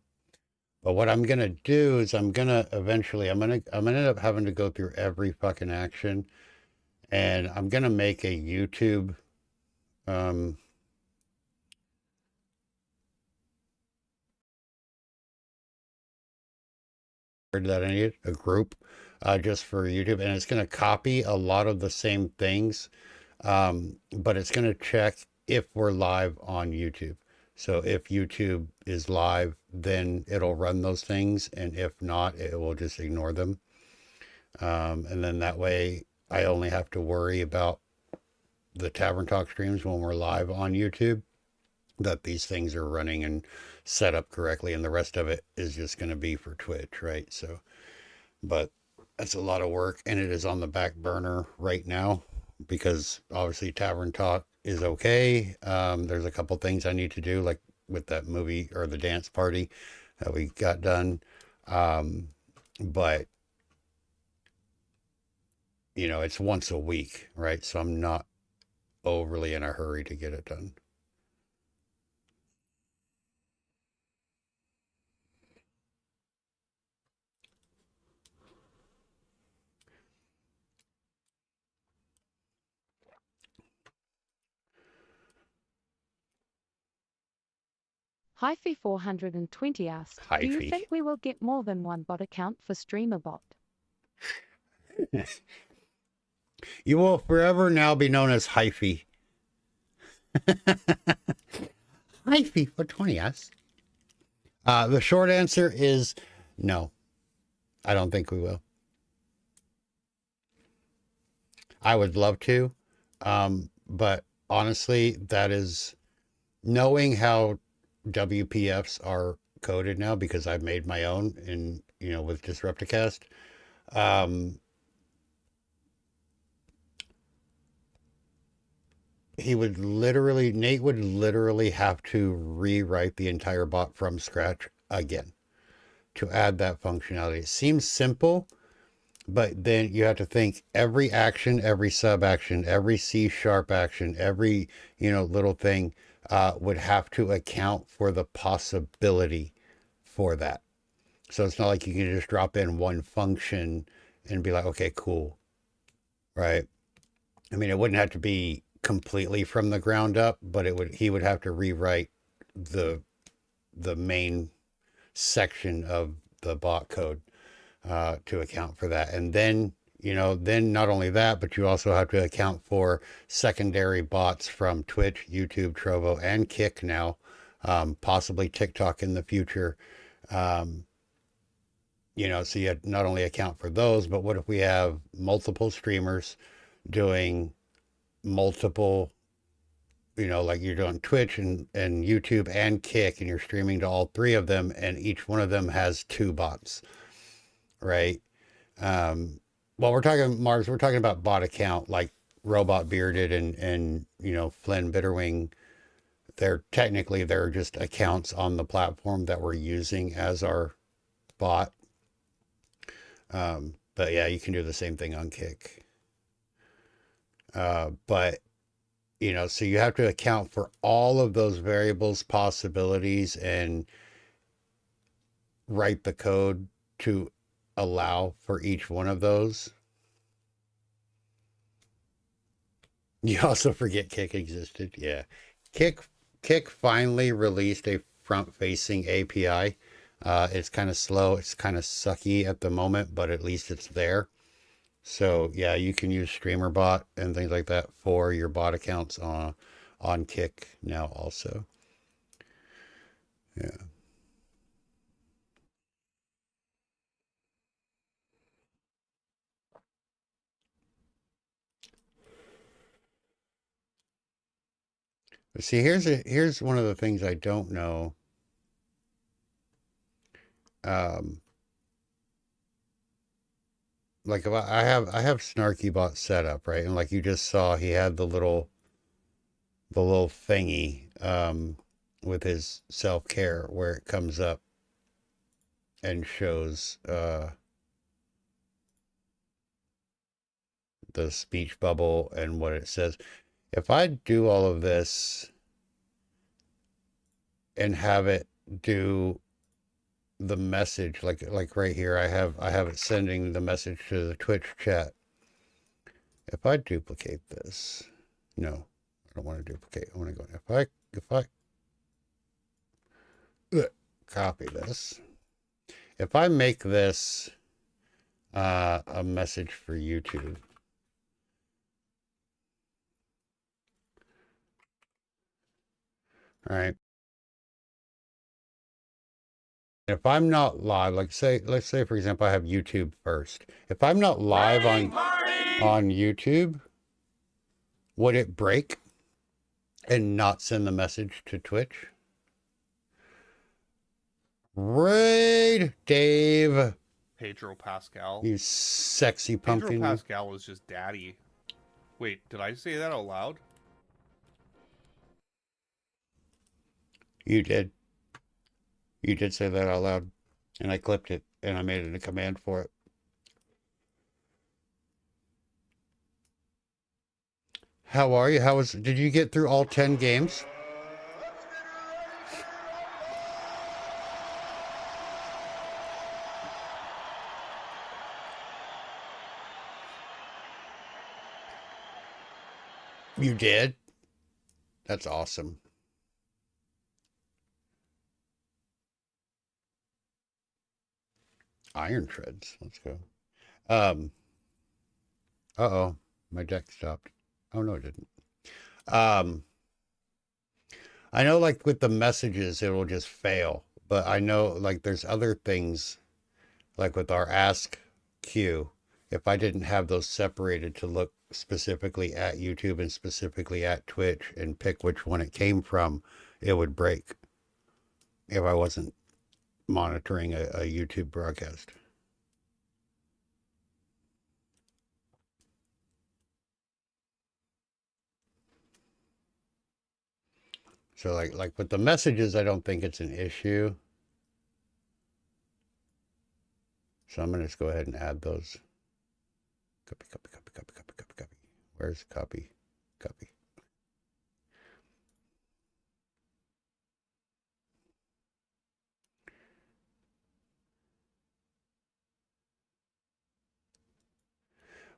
But what I'm going to do is I'm going to end up having to go through every fucking action, and I'm going to make a YouTube that I need a group just for YouTube, and it's going to copy a lot of the same things, but it's going to check if we're live on YouTube. So if YouTube is live, then it'll run those things, and if not, it will just ignore them. And then that way I only have to worry about the Tavern Talk streams when we're live on YouTube, that these things are running and set up correctly, and the rest of it is just going to be for Twitch, right? So, but that's a lot of work, and it is on the back burner right now because obviously Tavern Talk is okay. There's a couple things I need to do, like with that movie or the dance party that we got done. But you know, it's once a week, right? So I'm not overly in a hurry to get it done. Hyphy420 asks, do you Hyphy. think we will get more than one bot account for Streamer.bot? You will forever now be known as Hyphy. Hyphy420 asks. The short answer is no. I don't think we will. I would love to, but honestly, that is knowing how WPFs are coded now because I've made my own in, with Disrupticast. Nate would literally have to rewrite the entire bot from scratch again to add that functionality. It seems simple, but then you have to think every action, every sub action, every C# action, every, little thing would have to account for the possibility for that. So it's not like you can just drop in one function and be like, okay, cool. Right. I mean, it wouldn't have to be completely from the ground up, but he would have to rewrite the main section of the bot code to account for that. And then, then not only that, but you also have to account for secondary bots from Twitch, YouTube, Trovo, and Kick now, possibly TikTok in the future. So you not only account for those, but what if we have multiple streamers doing multiple, like you're doing Twitch and YouTube and Kick, and you're streaming to all three of them, and each one of them has 2 bots, right? Well, we're talking, Mars, we're talking about bot account, like Robot Bearded and Flynn Bitterwing. They're just accounts on the platform that we're using as our bot. But yeah, you can do the same thing on Kick. But so you have to account for all of those variables, possibilities, and write the code to allow for each one of those. You also forget Kick existed. Yeah. Kick finally released a front-facing API. It's kind of slow. It's kind of sucky at the moment, but at least it's there. So yeah, you can use Streamer.bot and things like that for your bot accounts on Kick now also. Yeah. But see, here's one of the things I don't know. Like if I have SnarkyBot set up, right? And like you just saw, he had the little thingy with his self-care where it comes up and shows the speech bubble and what it says. If I do all of this and have it do the message, like right here, I have it sending the message to the Twitch chat. If I duplicate this, no, I don't want to duplicate. I want to go, if I copy this, if I make this a message for YouTube, all right. If I'm not live, let's say for example, I have YouTube first. If I'm not live on YouTube, would it break and not send the message to Twitch? Raid Dave. Pedro Pascal. You sexy pumpkin. Pedro Pascal was just daddy. Wait, did I say that out loud? You did. You did say that out loud, and I clipped it, and I made it a command for it. How are you? Did you get through all 10 games? You did? That's awesome. Iron Treads. Let's go. Uh-oh. My deck stopped. Oh, no, it didn't. I know, like, with the messages, it will just fail. But I know, like, there's other things, like with our Ask queue. If I didn't have those separated to look specifically at YouTube and specifically at Twitch and pick which one it came from, it would break if I wasn't monitoring a YouTube broadcast. So like with the messages, I don't think it's an issue. So I'm going to just go ahead and add those. Copy. Where's copy? Copy.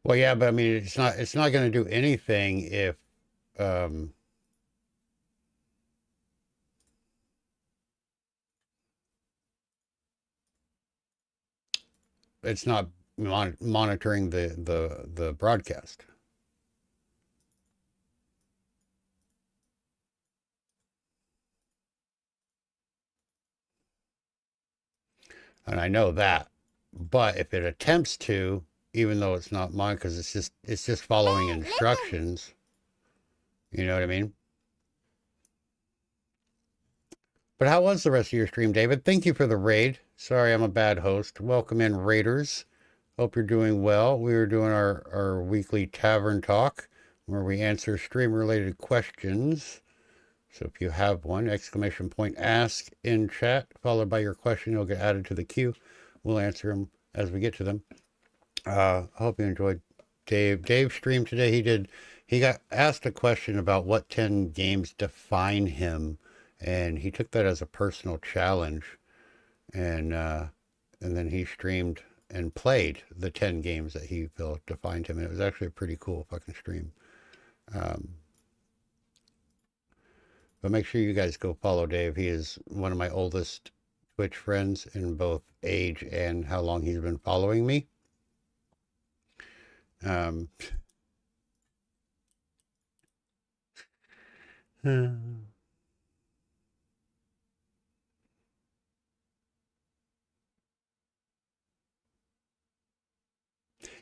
Well, yeah, but I mean, it's not going to do anything if, it's not monitoring the broadcast. And I know that, but if it attempts to, even though it's not mine, because it's just following instructions, you know what I mean? But how was the rest of your stream, David? Thank you for the raid. Sorry, I'm a bad host. Welcome in, raiders. Hope you're doing well. We were doing our weekly Tavern Talk, where we answer stream-related questions. So if you have one, exclamation point ask in chat, followed by your question, you'll get added to the queue. We'll answer them as we get to them. I hope you enjoyed Dave. Dave streamed today. He got asked a question about what 10 games define him, and he took that as a personal challenge. And then he streamed and played the 10 games that he felt defined him. And it was actually a pretty cool fucking stream. But make sure you guys go follow Dave. He is one of my oldest Twitch friends in both age and how long he's been following me.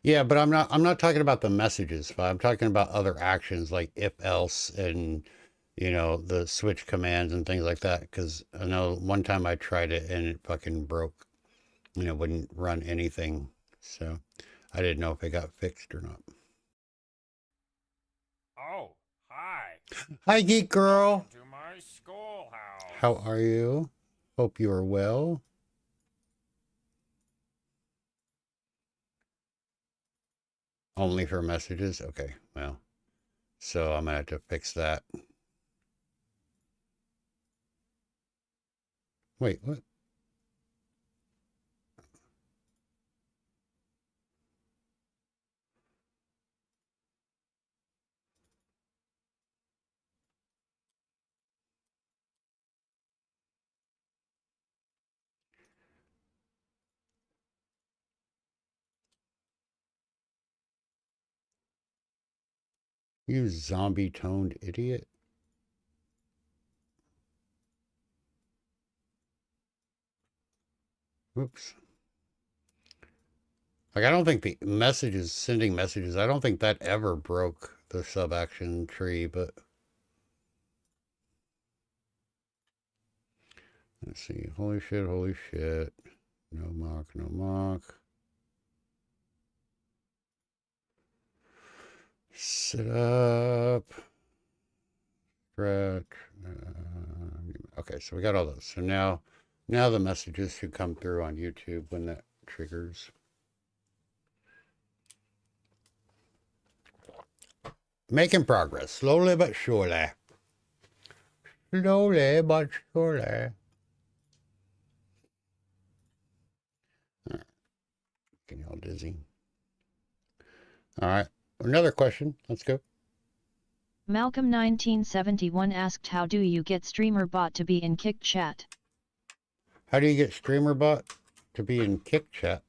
Yeah, but I'm not talking about the messages. I'm talking about other actions like if else and the switch commands and things like that. Because I know one time I tried it and it fucking broke. Wouldn't run anything. So I didn't know if it got fixed or not. Oh, hi. Hi, Geek Girl. Welcome to my schoolhouse. How are you? Hope you are well. Only for messages? Okay, well, so I'm gonna have to fix that. Wait, what? You zombie-toned idiot. Whoops. Like, I don't think the messages, sending messages, I don't think that ever broke the sub-action tree, but... Let's see. Holy shit, holy shit. No mock, no mock. Sit up. Stretch. Okay, so we got all those. So now the messages should come through on YouTube when that triggers. Making progress, slowly but surely. Slowly but surely. All right. Getting all dizzy. All right. Another question. Let's go. Malcolm 1971 asked, how do you get Streamer.bot to be in Kick Chat? How do you get Streamer.bot to be in Kick Chat?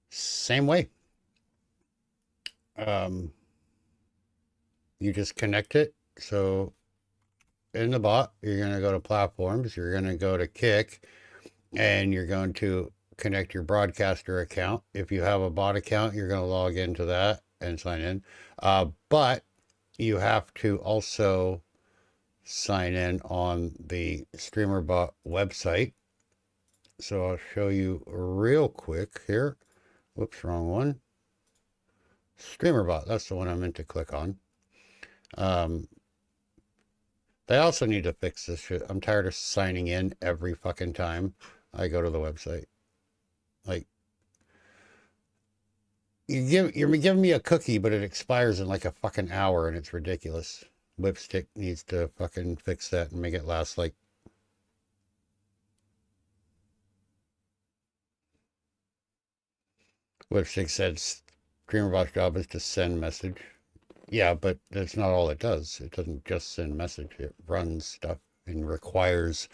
Same way. You just connect it. So in the bot, you're going to go to platforms, you're going to go to Kick, and you're going to connect your broadcaster account. If you have a bot account, you're going to log into that and sign in. But you have to also sign in on the Streamer.bot website. So I'll show you real quick here. Whoops, wrong one. Streamer.bot, that's the one I meant to click on. They also need to fix this shit. I'm tired of signing in every fucking time I go to the website. Like, you're giving me a cookie, but it expires in like a fucking hour, and it's ridiculous. Whipstick needs to fucking fix that and make it last like... Whipstick said Streamer.bot's job is to send message. Yeah, but that's not all it does. It doesn't just send message. It runs stuff and requires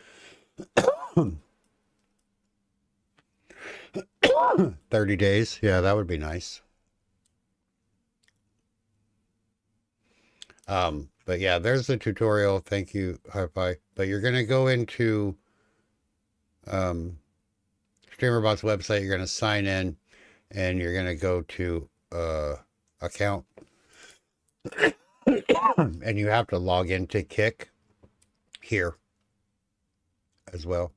30 days. Yeah, that would be nice. But yeah, there's the tutorial. Thank you, Hi-Fi. But you're going to go into Streamer.bot's website. You're going to sign in, and you're going to go to account. And you have to log into Kick here as well.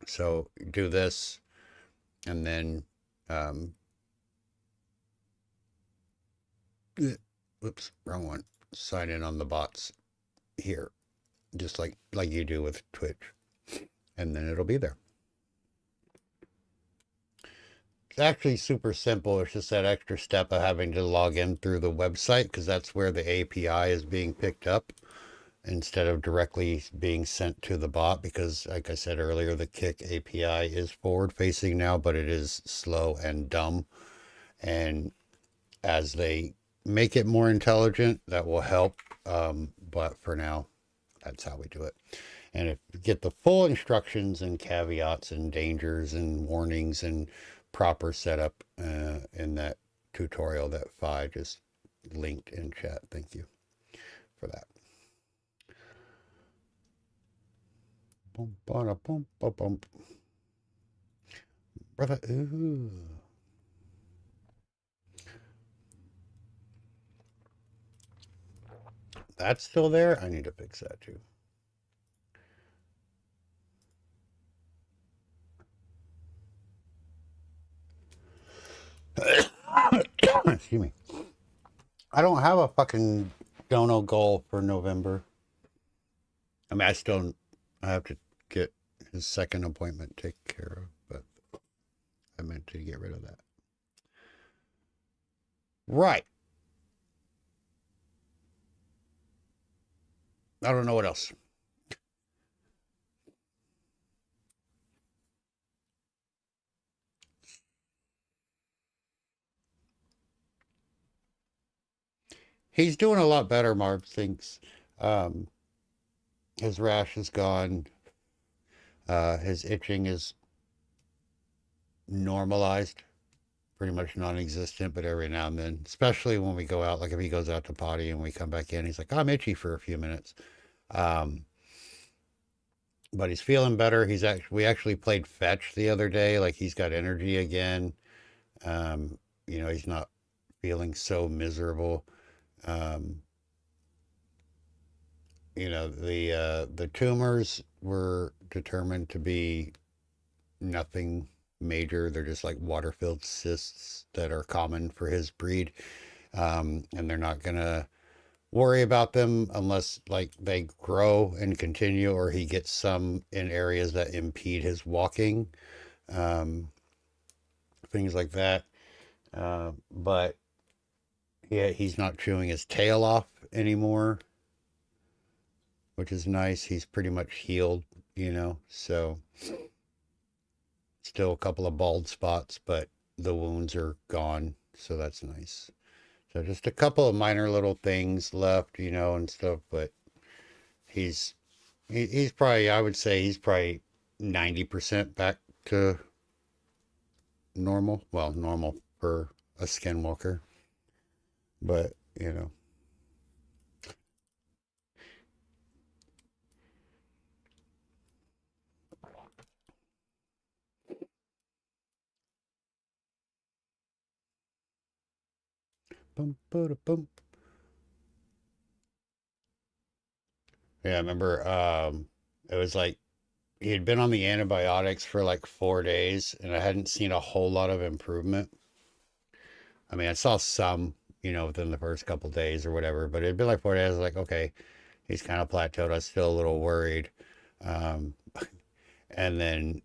So do this, and then whoops, wrong one. Sign in on the bots here, just like you do with Twitch, and then it'll be there. It's actually super simple. It's just that extra step of having to log in through the website, because that's where the API is being picked up instead of directly being sent to the bot, because like I said earlier, the Kick API is forward facing now, but it is slow and dumb. And as they make it more intelligent, that will help. But for now, that's how we do it. And if you get the full instructions and caveats and dangers and warnings and proper setup in that tutorial that Fi just linked in chat. Thank you for that. Bum, bada, bum, bum, bum. Brother, ooh. That's still there? I need to fix that too. Excuse me. I don't have a fucking dono goal for November. I mean, I have to get his second appointment taken care of, but I meant to get rid of that. Right. I don't know what else. He's doing a lot better, Marv thinks. His rash is gone. His itching is normalized, pretty much non-existent, but every now and then, especially when we go out, like if he goes out to potty and we come back in, he's like, I'm itchy for a few minutes. But he's feeling better. We actually played fetch the other day. Like, he's got energy again. You know, he's not feeling so miserable. You know, the tumors were determined to be nothing major. They're just like water-filled cysts that are common for his breed. And they're not gonna worry about them unless like they grow and continue, or he gets some in areas that impede his walking, things like that. But yeah, he's not chewing his tail off anymore, which is nice. He's pretty much healed, you know, so still a couple of bald spots, but the wounds are gone, so that's nice. So just a couple of minor little things left, you know, and stuff, but he's probably, I would say he's probably 90% back to normal. Well, normal for a skinwalker, but, you know. Bum, ba, da, bum. Yeah, I remember it was like he had been on the antibiotics for like 4 days and I hadn't seen a whole lot of improvement. I mean, I saw some, within the first couple days or whatever, but it'd been like 4 days. I was like, okay, he's kind of plateaued. I was still a little worried. Um, and then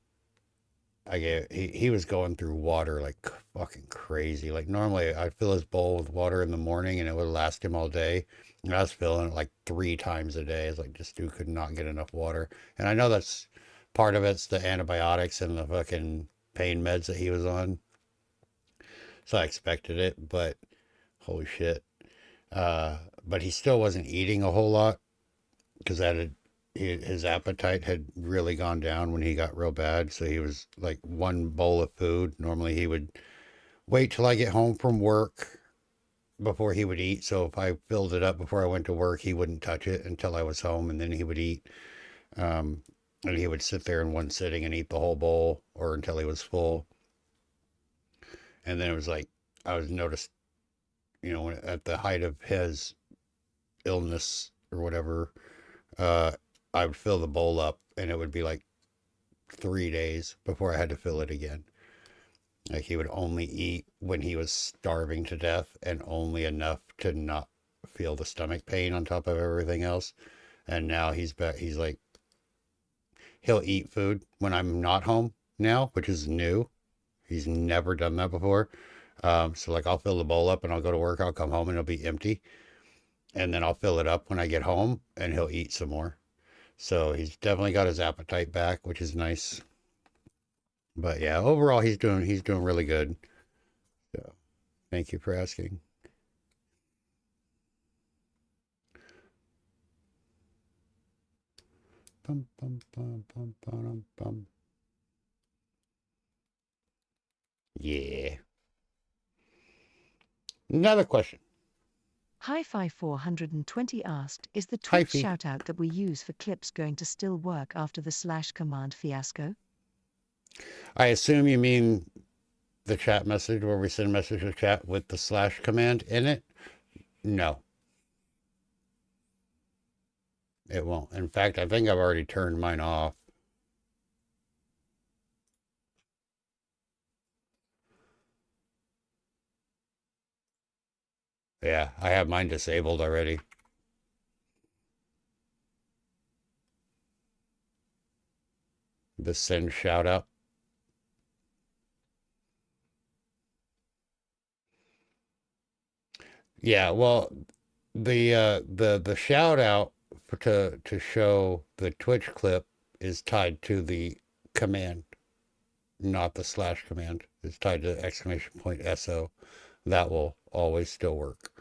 he was going through water like fucking crazy. Like normally I'd fill his bowl with water in the morning and it would last him all day. And I was filling it like 3 times a day. It's like this dude could not get enough water. And I know that's part of it's the antibiotics and the fucking pain meds that he was on. So I expected it, but holy shit. But he still wasn't eating a whole lot because his appetite had really gone down when he got real bad. So he was like one bowl of food. Normally he would wait till I get home from work before he would eat. So if I filled it up before I went to work, he wouldn't touch it until I was home, and then he would eat. And he would sit there in one sitting and eat the whole bowl or until he was full. And then it was like, I was noticed, at the height of his illness or whatever, I would fill the bowl up and it would be like 3 days before I had to fill it again. Like he would only eat when he was starving to death and only enough to not feel the stomach pain on top of everything else. And now he's back. He's like, he'll eat food when I'm not home now, which is new. He's never done that before. So like I'll fill the bowl up and I'll go to work. I'll come home and it'll be empty. And then I'll fill it up when I get home and he'll eat some more. So he's definitely got his appetite back, which is nice. But yeah, overall he's doing really good. So thank you for asking. Bum, bum, bum, bum, bum, bum. Yeah. Another question. Hi-Fi 420 asked, is the Hi, Twitch Fi. shoutout that we use for clips going to still work after the / command fiasco? I assume you mean the chat message where we send a message to chat with the / command in it? No. It won't. In fact, I think I've already turned mine off. Yeah, I have mine disabled already. The send shout out. Yeah, well, the shout out to show the Twitch clip is tied to the command, not the / command. It's tied to ! SO. That will always still work.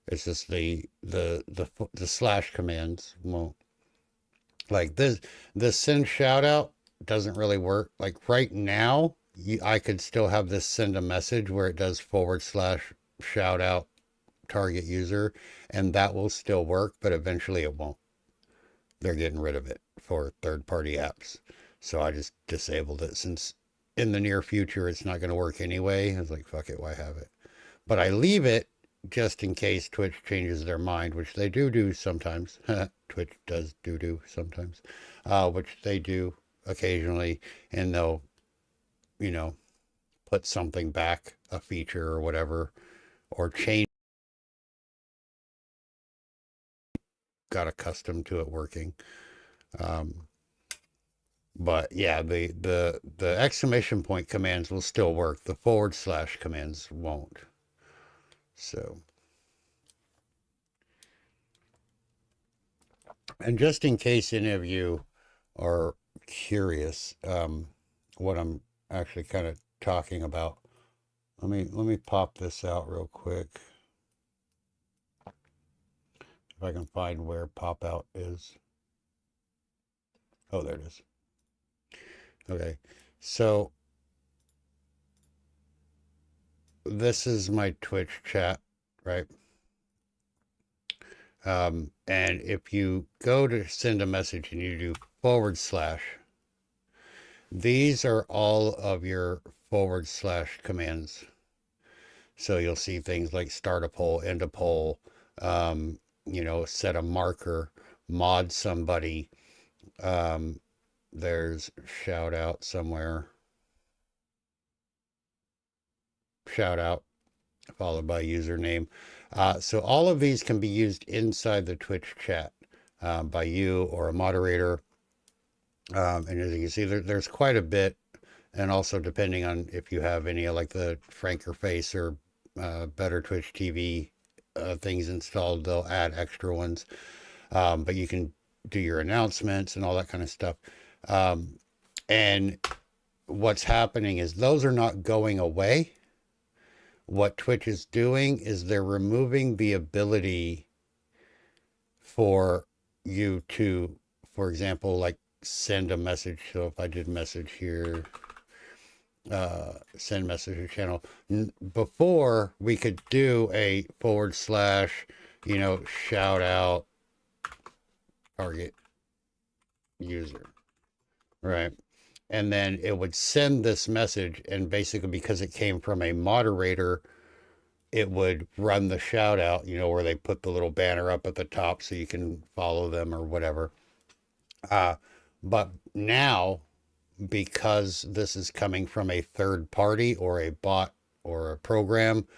It's just the / commands won't. Like this send shout out doesn't really work. Like right now, I could still have this send a message where it does / shout out target user, and that will still work, but eventually it won't. They're getting rid of it for third-party apps. So I just disabled it since in the near future it's not going to work anyway. I was like, fuck it, why have it? But I leave it just in case Twitch changes their mind, which they do sometimes. Twitch does do sometimes, which they do occasionally, and they'll, put something back, a feature or whatever, or change. Got accustomed to it working. But yeah, the exclamation point commands will still work. The / commands won't. So, and just in case any of you are curious, what I'm actually kind of talking about, let me pop this out real quick. If I can find where pop out is. Oh, there it is. Okay, so this is my Twitch chat, right? And if you go to send a message and you do /, these are all of your / commands. So you'll see things like start a poll, end a poll, set a marker. mod somebody, there's shout out somewhere. Shout out followed by username. So all of these can be used inside the Twitch chat by you or a moderator. And as you can see, there's quite a bit. And also depending on if you have any like the Franker Face or Better Twitch TV things installed, they'll add extra ones. But you can do your announcements and all that kind of stuff. And what's happening is those are not going away. What Twitch is doing is they're removing the ability for you to, for example, like send a message. So if I did message here, send message to channel. Before we could do a / shout out target user, right? And then it would send this message, and basically because it came from a moderator, it would run the shout out, where they put the little banner up at the top so you can follow them or whatever. But now, because this is coming from a third party or a bot or a program,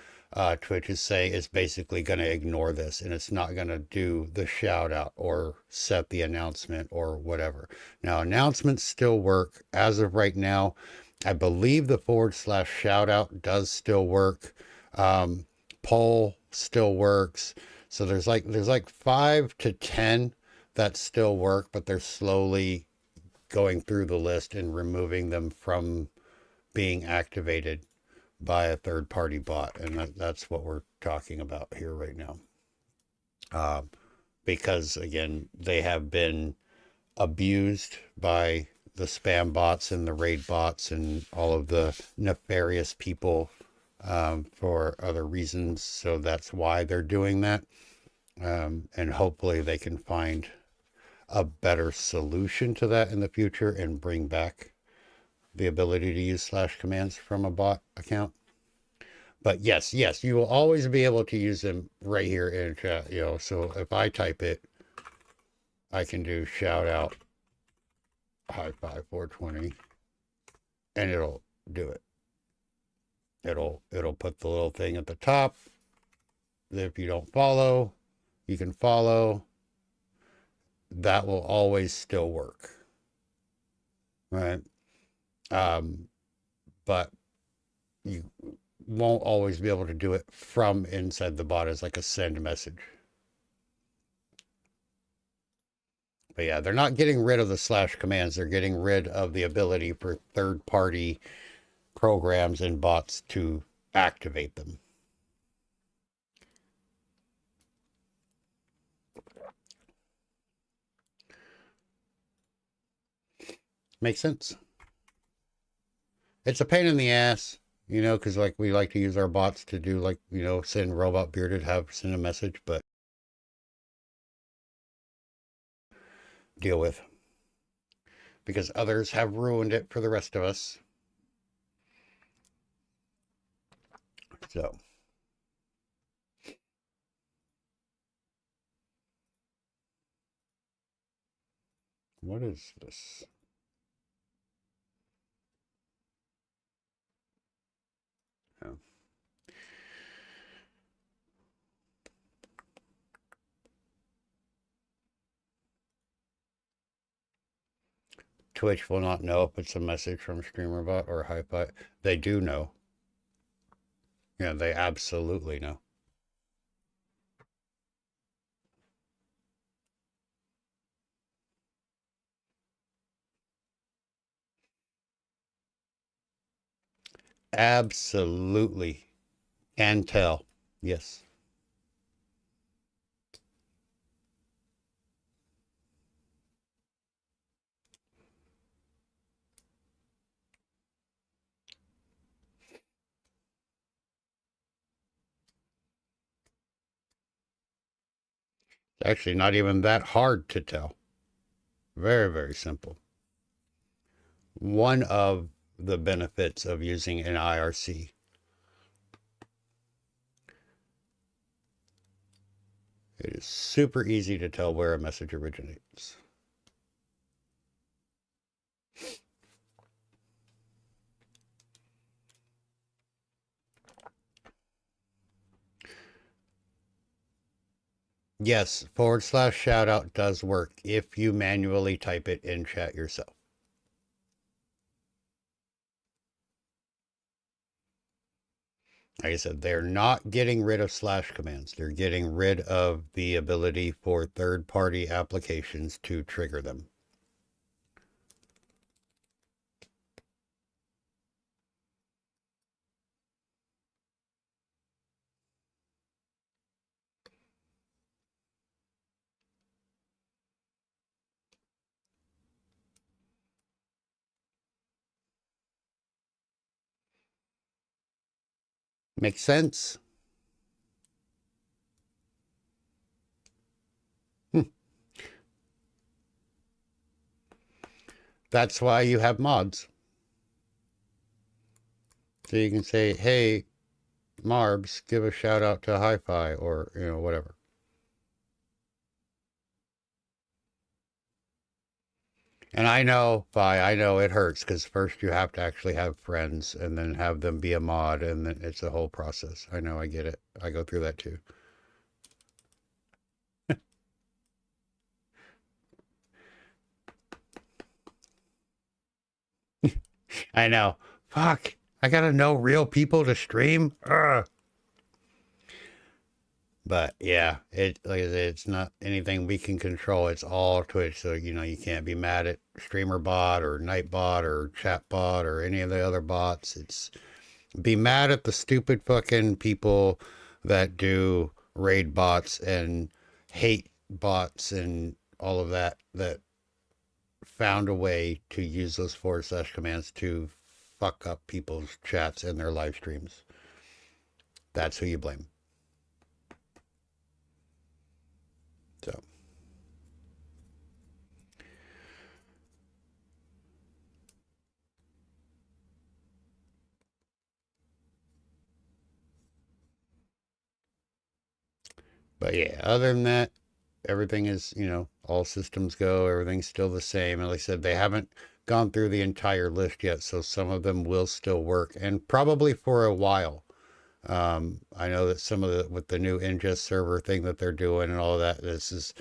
Twitch is basically going to ignore this, and it's not going to do the shout out or set the announcement or whatever. Now, announcements still work as of right now. I believe the / shout out does still work. Poll still works. So there's like 5 to 10 that still work, but they're slowly going through the list and removing them from being activated by a third-party bot, and that's what we're talking about here right now. Because again, they have been abused by the spam bots and the raid bots and all of the nefarious people for other reasons. So that's why they're doing that, and hopefully they can find a better solution to that in the future and bring back the ability to use / commands from a bot account. But yes, you will always be able to use them right here in chat, so if I type it, I can do shout out high 5 420 and it'll do it. It'll put the little thing at the top. If you don't follow, you can follow. That will always still work. Right? But you won't always be able to do it from inside the bot as like a send message. But yeah, they're not getting rid of the / commands. They're getting rid of the ability for third-party programs and bots to activate them. Make sense? It's a pain in the ass, because like we like to use our bots to do like, send robot bearded, send a message, but deal with, because others have ruined it for the rest of us. So what is this? Oh. Twitch will not know if it's a message from Streamer.bot or Hi-Fi. They do know. Yeah, they absolutely know. Absolutely can tell. Yes. It's actually not even that hard to tell. Very, very simple. One of the benefits of using an IRC It is super easy to tell where a message originates. Yes, / shoutout does work if you manually type it in chat yourself. Like I said, they're not getting rid of / commands. They're getting rid of the ability for third-party applications to trigger them. Makes sense? That's why you have mods. So you can say, hey, Marbs, give a shout out to Hi-Fi or, whatever. And I know it hurts because first you have to actually have friends and then have them be a mod and then it's a whole process. I know, I get it. I go through that too. I know. Fuck. I gotta know real people to stream. Ugh. But yeah, like I said, it's not anything we can control. It's all Twitch. So, you can't be mad at Streamer.bot or Nightbot or Chatbot or any of the other bots. It's be mad at the stupid fucking people that do raid bots and hate bots and all of that found a way to use those / commands to fuck up people's chats and their live streams. That's who you blame. So. But yeah, other than that, everything is, all systems go. Everything's still the same. And like I said, they haven't gone through the entire list yet. So some of them will still work and probably for a while. I know that some of with the new ingest server thing that they're doing and all of that, this is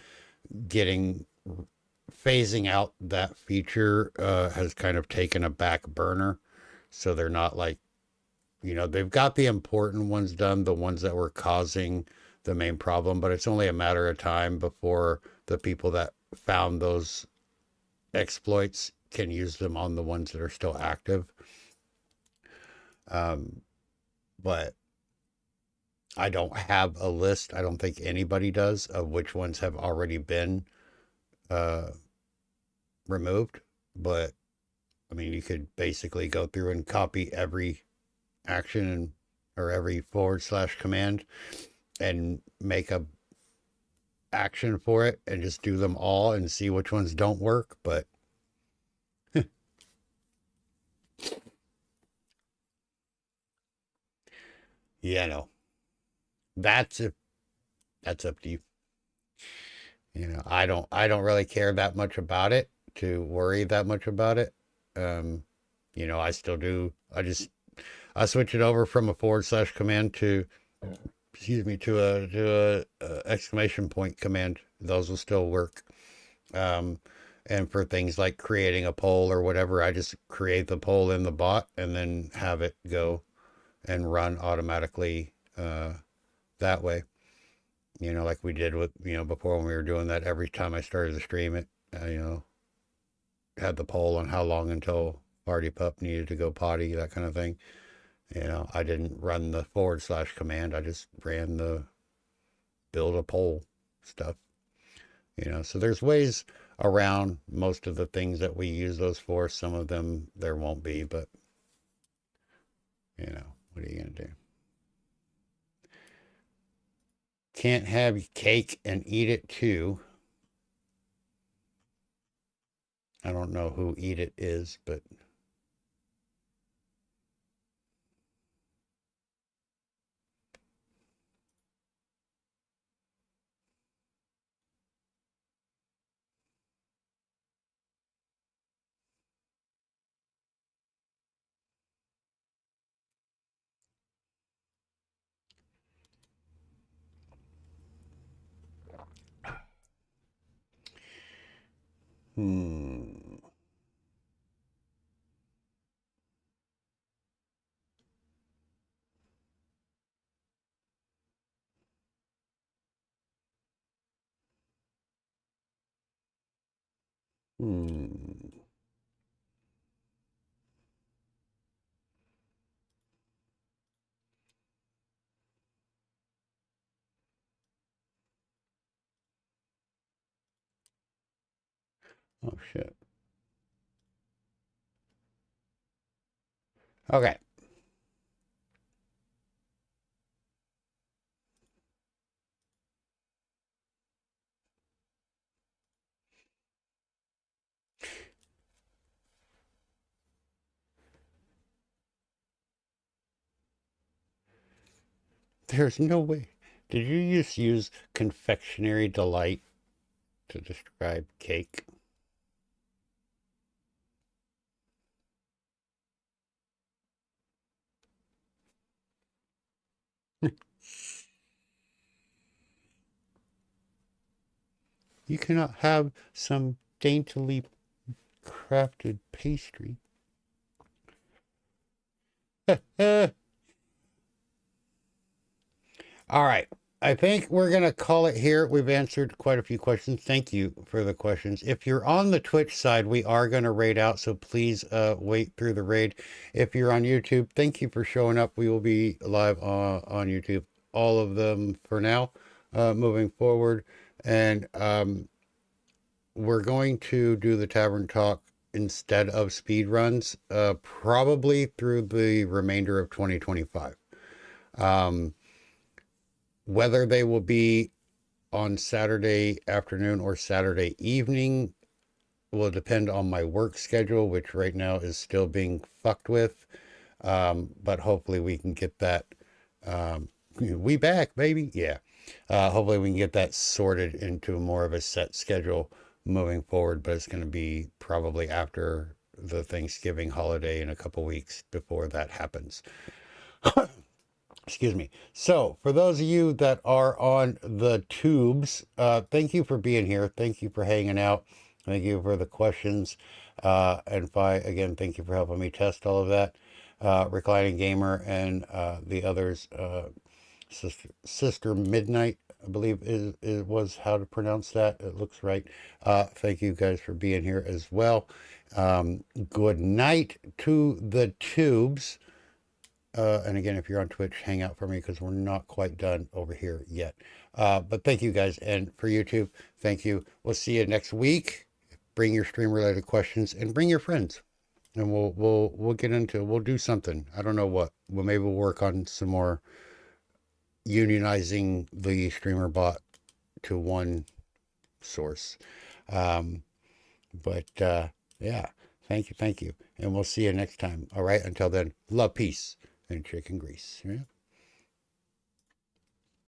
phasing out that feature, has kind of taken a back burner. So they're not like, they've got the important ones done, the ones that were causing the main problem, but it's only a matter of time before the people that found those exploits can use them on the ones that are still active. But I don't have a list. I don't think anybody does of which ones have already been removed. But I mean, you could basically go through and copy every action or every / command and make a action for it and just do them all and see which ones don't work. But yeah, no, that's up to you. I don't really care that much about it to worry that much about it. I still do. I switch it over from a / command to, to a exclamation point command. Those will still work. And for things like creating a poll or whatever, I just create the poll in the bot and then have it go and run automatically that way. Like we did with, before when we were doing that, every time I started to stream it, had the poll on how long until Party Pup needed to go potty, that kind of thing. I didn't run the / command. I just ran the build a poll stuff. So there's ways around most of the things that we use those for. Some of them there won't be, but what are you going to do? Can't have cake and eat it too. I don't know who Eat It is, but Oh, shit. Okay. There's no way. Did you just use confectionery delight to describe cake? You cannot have some daintily crafted pastry. All right. I think we're going to call it here. We've answered quite a few questions. Thank you for the questions. If you're on the Twitch side, we are going to raid out, so please wait through the raid. If you're on YouTube, thank you for showing up. We will be live on YouTube, all of them for now, moving forward. And we're going to do the Tavern Talk instead of speed runs, probably through the remainder of 2025. Whether they will be on Saturday afternoon or Saturday evening will depend on my work schedule, which right now is still being fucked with. But hopefully we can get that. We back, baby. Yeah. Hopefully we can get that sorted into more of a set schedule moving forward, but it's going to be probably after the Thanksgiving holiday in a couple weeks before that happens. Excuse me. So for those of you that are on the tubes, thank you for being here. Thank you for hanging out. Thank you for the questions. And Fi, again, thank you for helping me test all of that. Reclining Gamer and the others, Sister Midnight, I believe was how to pronounce that. It looks right. Thank you guys for being here as well. Good night to the tubes. And again, if you're on Twitch, hang out for me because we're not quite done over here yet. But thank you guys. And for YouTube, thank you. We'll see you next week. Bring your stream related questions and bring your friends. And we'll get into, we'll do something. I don't know what. Well, maybe we'll work on some more unionizing the Streamer.bot to one source. But yeah, thank you. And we'll see you next time. All right. Until then, love, peace, and chicken grease. Yeah?